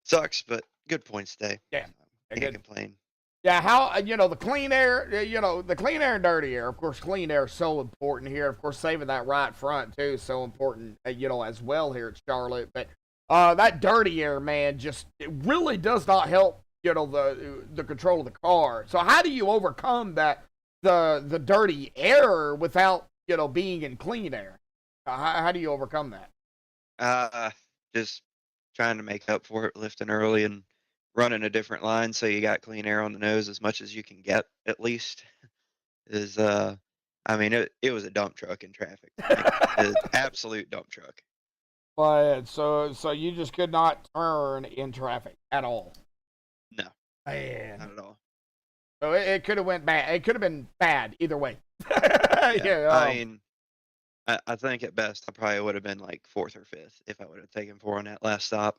sucks, but good points today. Yeah. Can't complain. Yeah, how, you know, the clean air, the clean air and dirty air. Of course, clean air is so important here. Of course, saving that right front, too, is so important, as well here at Charlotte. But that dirty air, man, it really does not help, the control of the car. So how do you overcome that, the dirty air without, being in clean air? How do you overcome that? Just trying to make up for it, lifting early and running a different line so you got clean air on the nose as much as you can get, at least, is the I mean, it was a dump truck in traffic. Like, an absolute dump truck. But so you just could not turn in traffic at all. No, Man. not at all. So it could have went bad. It could have been bad either way. Yeah, I mean, I think at best I probably would have been like 4th or 5th if I would have taken 4 on that last stop.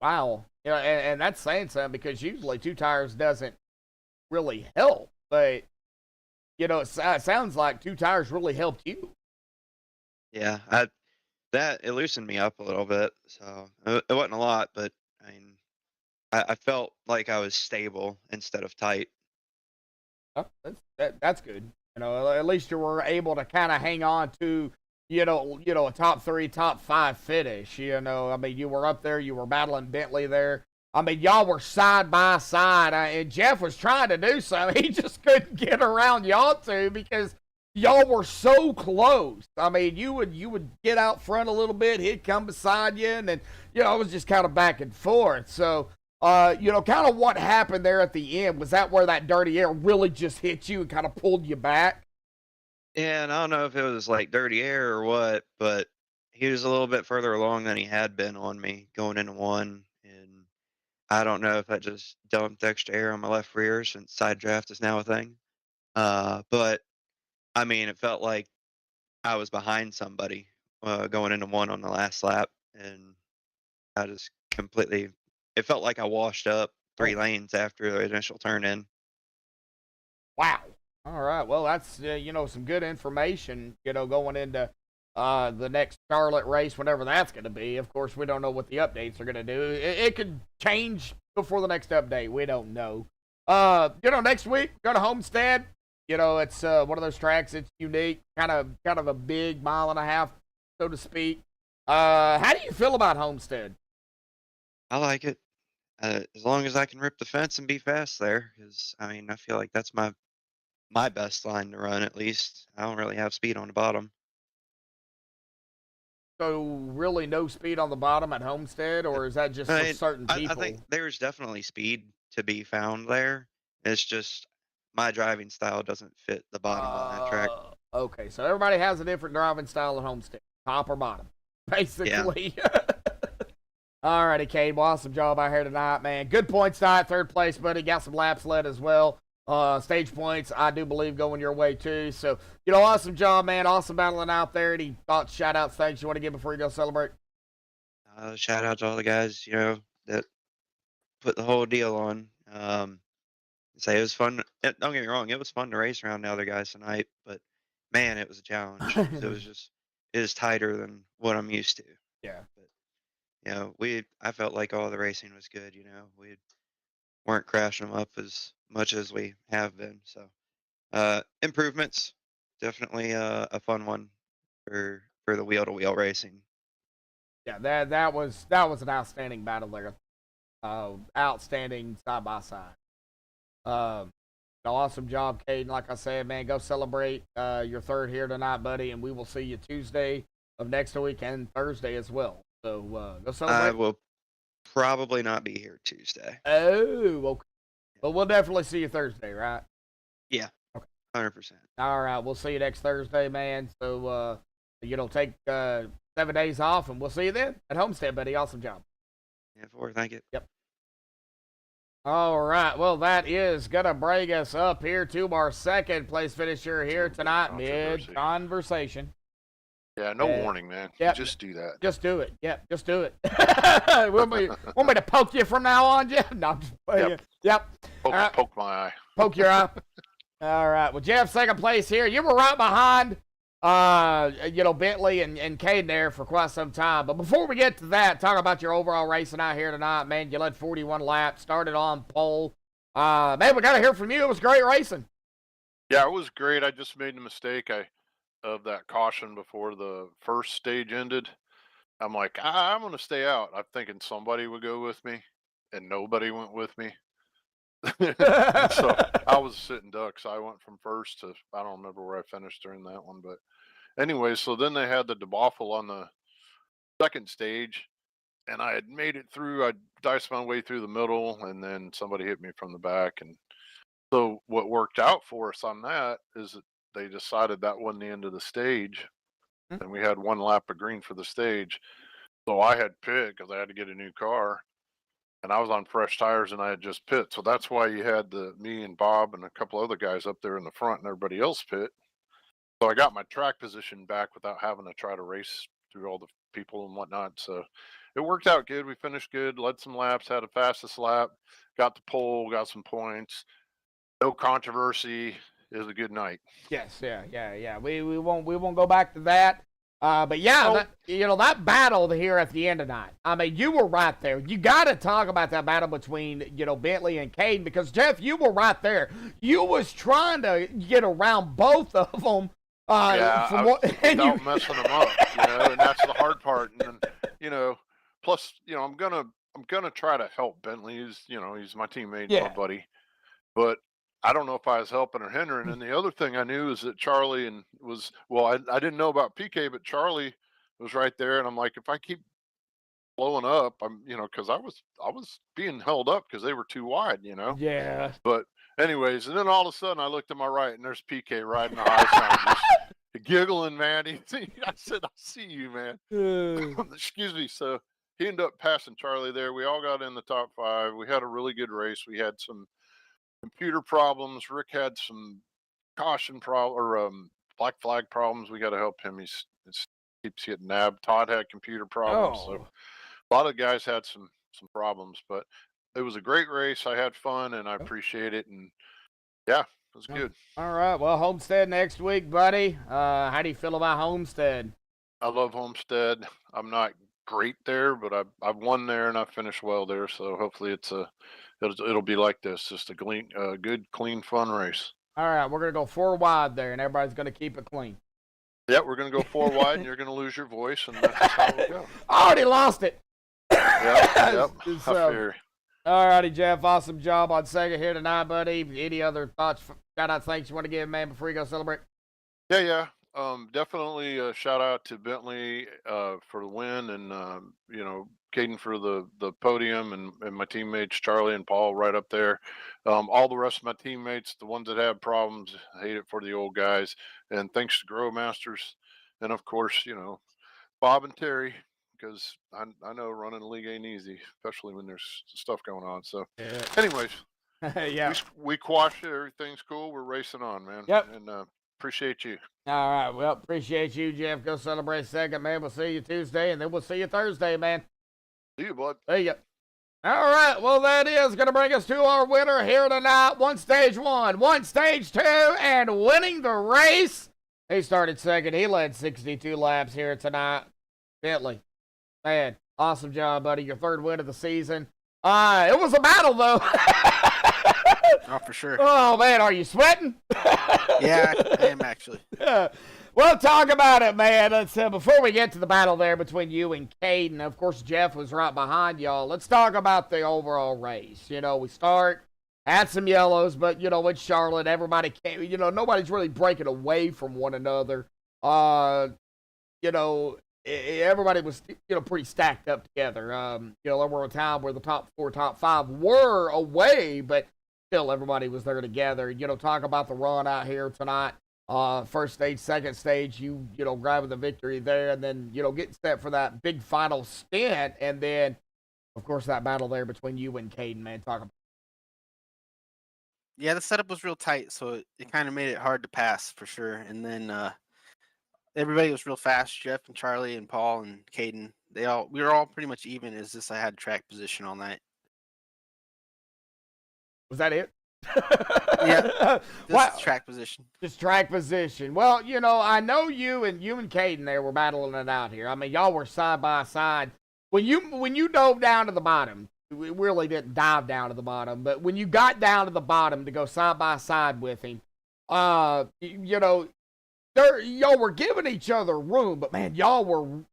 Wow. You know, and that's saying something because usually 2 tires doesn't really help. But, you know, it sounds like 2 tires really helped you. Yeah, it loosened me up a little bit. So it wasn't a lot, but I mean, I felt like I was stable instead of tight. Oh, that's good. You know, at least you were able to kind of hang on to, you know, a top 3, top 5 finish. You know, I mean, you were up there, you were battling Bentley there. I mean, y'all were side by side, and Jeff was trying to do something. He just couldn't get around y'all two because y'all were so close. I mean, you would get out front a little bit, he'd come beside you, and then, you know, it was just kind of back and forth. So, you know, kind of what happened there at the end, was that where that dirty air really just hit you and kind of pulled you back? Yeah, and I don't know if it was like dirty air or what, but he was a little bit further along than he had been on me going into 1, and I don't know if that just dumped extra air on my left rear since side draft is now a thing. But I mean, it felt like I was behind somebody going into 1 on the last lap, and I just completely. It felt like I washed up 3 lanes after the initial turn in. Wow. All right. Well, that's, you know, some good information, you know, going into the next Charlotte race, whenever that's going to be. Of course, we don't know what the updates are going to do. It could change before the next update. We don't know. You know, next week, go to Homestead. You know, it's one of those tracks. It's unique, kind of a big 1.5 miles, so to speak. How do you feel about Homestead? I like it. As long as I can rip the fence and be fast there, because I mean, I feel like that's my best line to run. At least I don't really have speed on the bottom. So, really, no speed on the bottom at Homestead, or is that just for certain people? I think there's definitely speed to be found there. It's just my driving style doesn't fit the bottom on that track. Okay, so everybody has a different driving style at Homestead, top or bottom, basically. Yeah. All righty, Cade. Well, awesome job out here tonight, man. Good points tonight, 3rd place, buddy. Got some laps led as well. Stage points, I do believe, going your way too. So, you know, awesome job, man. Awesome battling out there. Any thoughts, shout outs, things you want to give before you go celebrate? Shout out to all the guys, you know, that put the whole deal on. Say it was fun. Don't get me wrong, it was fun to race around the other guys tonight, but man, it was a challenge. It was tighter than what I'm used to. Yeah. But you know, I felt like all the racing was good. You know, we weren't crashing them up as much as we have been. So improvements, definitely a fun one for the wheel to wheel racing. Yeah, that was an outstanding battle there. Outstanding side by side. Awesome job, Caden. Like I said, man, go celebrate your 3rd here tonight, buddy, and we will see you Tuesday of next week and Thursday as well. So go celebrate. I will probably not be here Tuesday. Oh, okay. But we'll definitely see you Thursday, right? Yeah. Okay. 100%. All right, we'll see you next Thursday, man. So you know, take 7 days off, and we'll see you then at Homestead, buddy. Awesome job. Yeah, thank you. Yep. All right, well, that is going to bring us up here to our 2nd place finisher here tonight, mid-conversation. Yeah, no warning, man. Yep. Just do that. Just do it. Yep, just do it. want me to poke you from now on, Jeff? No, I'm just playing. Yep. Poke my eye. Poke your eye. All right. Well, Jeff, 2nd place here. You were right behind, you know, Bentley and Caden there for quite some time. But before we get to that, talk about your overall racing out here tonight, man. You led 41 laps, started on pole. Man, we got to hear from you. It was great racing. Yeah, it was great. I just made a mistake of that caution before the first stage ended. I'm like, I'm going to stay out. I'm thinking somebody would go with me, and nobody went with me. So I was sitting duck. So I went from first to, I don't remember where I finished during that one. But anyway, so then they had the debacle on the 2nd stage, and I had made it through. I diced my way through the middle, and then somebody hit me from the back. And So what worked out for us on that is that they decided that wasn't the end of the stage, Hmm. and we had 1 lap of green for the stage. So I had pit because I had to get a new car, and I was on fresh tires and I had just pit. So that's why you had me and Bob and a couple other guys up there in the front and everybody else pit. So I got my track position back without having to try to race through all the people and whatnot. So it worked out good. We finished good, led some laps, had a fastest lap, got the pole, got some points. No controversy. It was a good night. Yes, yeah. We won't go back to that. But yeah, Oh. that, that battle here at the end of the night. I mean, you were right there. You got to talk about that battle between Bentley and Caden, because Jeff, you were right there. You was trying to get around both of them. Without messing them up, and that's the hard part. And then, plus, I'm gonna try to help Bentley. He's my teammate, Yeah. my buddy. But I don't know if I was helping or hindering. And the other thing I knew is that Charlie I didn't know about PK, but Charlie was right there, and I'm like, if I keep blowing up, because I was being held up because they were too wide, Yeah. But anyways, and then all of a sudden I looked to my right and there's PK riding the high sign, just giggling, man. I said, I see you, man. Excuse me. So he ended up passing Charlie there. We all got in the top 5. We had a really good race. We had some computer problems. Rick had some caution black flag problems. We got to help him. He keeps getting nabbed. Todd had computer problems. Oh. So a lot of guys had some problems, but it was a great race. I had fun and I appreciate it. And yeah, it was good. All right. Well, Homestead next week, buddy. How do you feel about Homestead? I love Homestead. I'm not great there, but I've won there and I finished well there. So hopefully it'll be like this, just a good, clean, fun race. All right. We're going to go 4 wide there, and everybody's going to keep it clean. Yeah, we're going to go 4 wide and you're going to lose your voice, and that's how we go. I already lost it. Yep. So, all righty, Jeff. Awesome job on Sega here tonight, buddy. Any other thoughts, shout out, thanks you want to give, man, before you go celebrate? Yeah. Definitely a shout out to Bentley for the win, and Caden for the podium, and my teammates Charlie and Paul right up there. All the rest of my teammates, the ones that have problems, hate it for the old guys. And thanks to Grow Masters, and of course, Bob and Terry, because I know running the league ain't easy, especially when there's stuff going on. So, anyways, Yeah. we quashed it. Everything's cool. We're racing on, man. Yep. And appreciate you. All right. Well, appreciate you, Jeff. Go celebrate second, man. We'll see you Tuesday, and then we'll see you Thursday, man. See you, bud. See ya. All right. Well, that is going to bring us to our winner here tonight. One stage 1, one stage 2, and winning the race. He started second. He led 62 laps here tonight. Bentley. Man, awesome job, buddy. Your 3rd win of the season. It was a battle, though. Oh, for sure. Oh, man, are you sweating? Yeah, I am actually. We'll talk about it, man. Let's before we get to the battle there between you and Caden, of course, Jeff was right behind y'all. Let's talk about the overall race. We had some yellows, but, with Charlotte, everybody came, nobody's really breaking away from one another. Everybody was, pretty stacked up together. There were a time where the top 4, top 5 were away, but still everybody was there together. Talk about the run out here tonight. First stage, second stage, grabbing the victory there, and then, getting set for that big final stint. And then, of course, that battle there between you and Caden, man. Talk about. Yeah, the setup was real tight, so it kind of made it hard to pass for sure. And then everybody was real fast. Jeff and Charlie and Paul and Caden, we were all pretty much even. As this, I had track position all night. Was that it? Yeah, just track position. Just track position. Well, I know you and Caden there were battling it out here. I mean, y'all were side by side. When you dove down to the bottom, we really didn't dive down to the bottom, but when you got down to the bottom to go side by side with him, y'all were giving each other room, but man, y'all were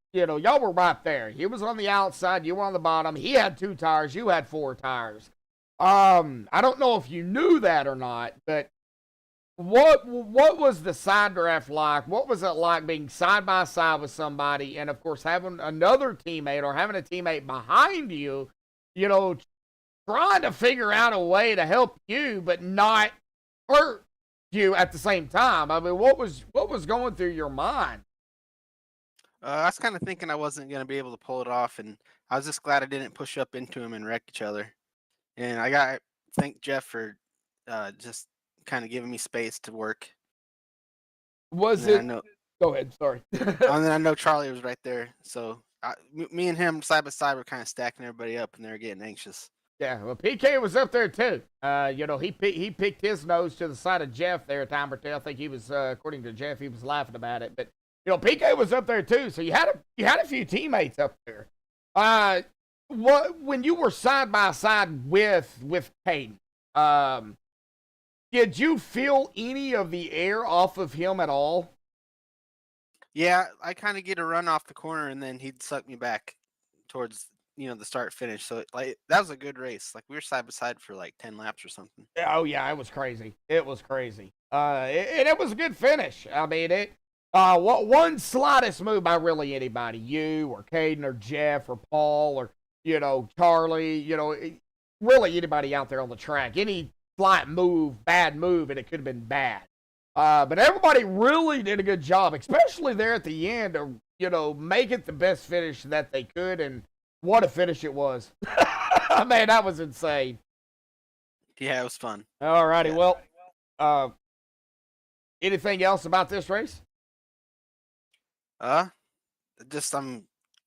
right there. He was on the outside, you were on the bottom. He had 2 tires, you had 4 tires. I don't know if you knew that or not, but what was the side draft like? What was it like being side by side with somebody, and of course having another teammate or having a teammate behind you, trying to figure out a way to help you, but not hurt you at the same time. I mean, what was going through your mind? I was kind of thinking I wasn't going to be able to pull it off, and I was just glad I didn't push up into him and wreck each other. And I got to thank Jeff for just kind of giving me space to work. Was And it? I know, Go ahead. Sorry. and then I know Charlie was right there, so me and him side by side were kind of stacking everybody up, and they were getting anxious. Yeah, well, PK was up there too. He picked his nose to the side of Jeff there a time or two. I think he was, according to Jeff, he was laughing about it. But PK was up there too. So you had a few teammates up there. When you were side by side with Caden, did you feel any of the air off of him at all? Yeah, I kind of get a run off the corner, and then he'd suck me back towards the start finish. So like that was a good race. Like we were side by side for like 10 laps or something. Oh yeah, it was crazy. It was crazy. It was a good finish. I mean, what one slightest move by really anybody, you or Caden or Jeff or Paul or Charlie, really anybody out there on the track, any slight move, bad move, and it could have been bad. But everybody really did a good job, especially there at the end of make it the best finish that they could, and what a finish it was. Man, that was insane. Yeah, it was fun. All righty. Yeah. Well, anything else about this race? Just I'm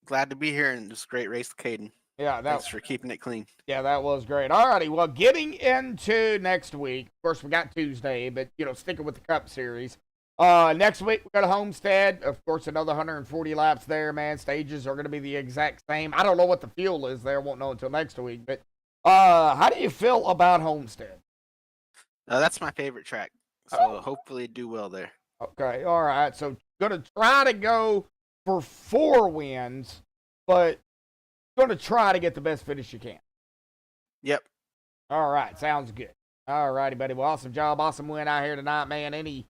glad to be here, and just great race to Caden. Yeah, Thanks for keeping it clean. Yeah, that was great. All righty. Well, getting into next week, of course, we got Tuesday, but, sticking with the Cup Series. Next week, we got a Homestead. Of course, another 140 laps there, man. Stages are going to be the exact same. I don't know what the fuel is there. Won't know until next week. But how do you feel about Homestead? That's my favorite track. So hopefully do well there. Okay. All right. So going to try to go for 4 wins, but going to try to get the best finish you can. Yep. All right. Sounds good. All righty, buddy. Well, awesome job. Awesome win out here tonight, man. Any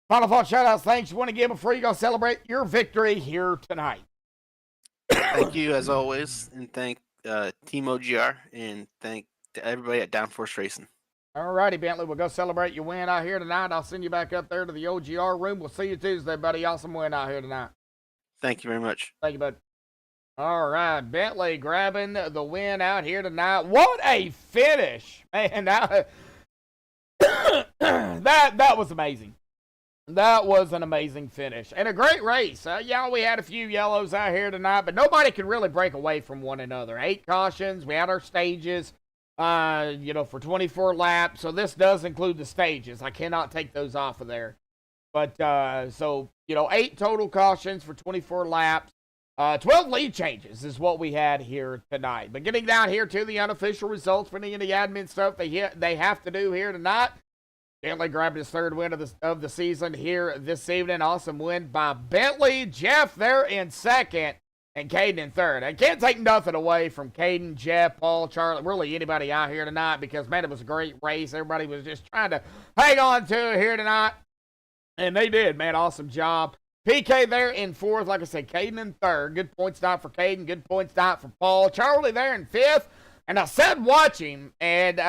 final thought, shout-outs, thanks you want to give before you go celebrate your victory here tonight? Thank you, as always, and thank Team OGR, and thank to everybody at Downforce Racing. All righty, Bentley. We'll go celebrate your win out here tonight. I'll send you back up there to the OGR room. We'll see you Tuesday, buddy. Awesome win out here tonight. Thank you very much. Thank you, bud. All right, Bentley grabbing the win out here tonight. What a finish, man! That was amazing. That was an amazing finish and a great race. We had a few yellows out here tonight, but nobody could really break away from one another. 8 cautions. We had our stages, for 24 laps. So this does include the stages. I cannot take those off of there. But 8 total cautions for 24 laps. 12 lead changes is what we had here tonight. But getting down here to the unofficial results for any of the admin stuff they have to do here tonight. Bentley grabbed his 3rd win of the season here this evening. Awesome win by Bentley. Jeff there in 2nd, and Caden in 3rd. I can't take nothing away from Caden, Jeff, Paul, Charlotte, really anybody out here tonight because, man, it was a great race. Everybody was just trying to hang on to it here tonight, and they did, man. Awesome job. PK there in 4th. Like I said, Caden in 3rd. Good points not for Caden. Good points not for Paul. Charlie there in 5th. And I said watch him, and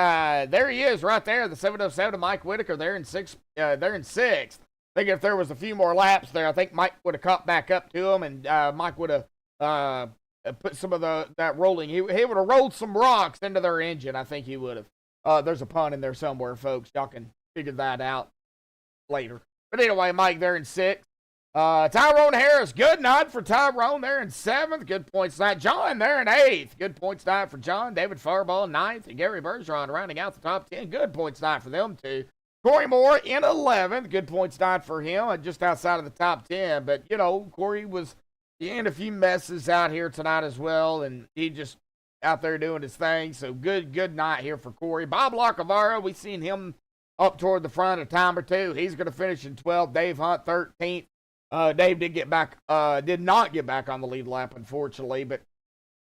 there he is right there, the 707 Mike Whitaker there in 6th. I think if there was a few more laps there, I think Mike would have caught back up to him, and Mike would have put some of that rolling. He would have rolled some rocks into their engine. I think he would have. There's a pun in there somewhere, folks. Y'all can figure that out later. But anyway, Mike there in 6th. Tyrone Harris, good nod for Tyrone there in 7th. Good points tonight. John there in 8th. Good points tonight for John. David Farball in 9th. And Gary Bergeron rounding out the top 10. Good points tonight for them too. Corey Moore in 11th. Good points tonight for him. Just outside of the top 10. But, Corey was in a few messes out here tonight as well. And he just out there doing his thing. So good night here for Corey. Bob Locavara, we seen him up toward the front a time or two. He's going to finish in 12th. Dave Hunt 13th. Dave did not get back on the lead lap, unfortunately, but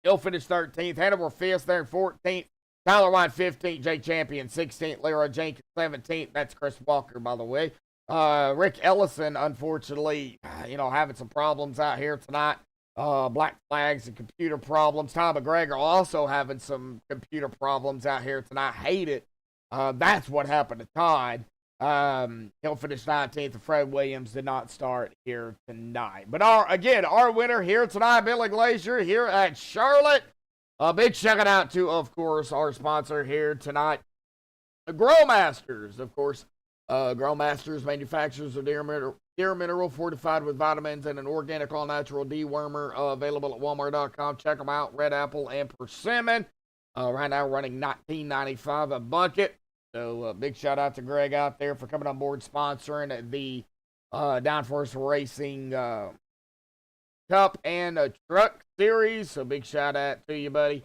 he'll finish 13th. Hannibal Fist there in 14th. Tyler White 15th. Jay Champion 16th. Leroy Jenkins 17th. That's Chris Walker, by the way. Rick Ellison, unfortunately, having some problems out here tonight. Black flags and computer problems. Tom McGregor also having some computer problems out here tonight. Hate it. That's what happened to Todd. He'll finish 19th. Fred Williams did not start here tonight. But our winner here tonight, Billy Glazier here at Charlotte. A big shout out to, of course, our sponsor here tonight, Grow Masters. Of course, Grow Masters manufacturers of deer mineral fortified with vitamins and an organic all-natural dewormer available at walmart.com. Check them out, Red Apple and Persimmon. Right now running $19.95 a bucket. So big shout out to Greg out there for coming on board sponsoring the Downforce Racing Cup and Truck Series. So big shout out to you, buddy.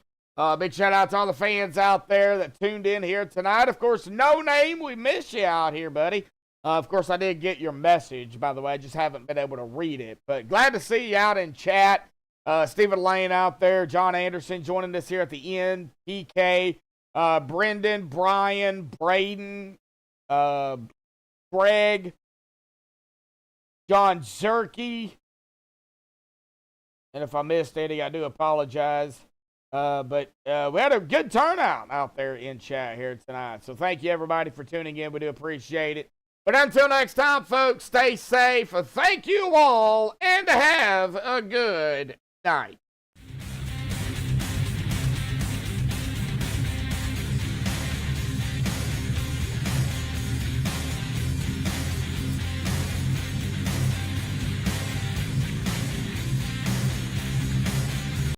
Big shout out to all the fans out there that tuned in here tonight. Of course, No Name, we miss you out here, buddy. Of course, I did get your message, by the way. I just haven't been able to read it. But glad to see you out in chat. Stephen Lane out there. John Anderson joining us here at the end. PK. Brendan, Brian, Braden, Greg, John Zerke. And if I missed any, I do apologize. But we had a good turnout out there in chat here tonight. So thank you, everybody, for tuning in. We do appreciate it. But until next time, folks, stay safe. Thank you all, and have a good night.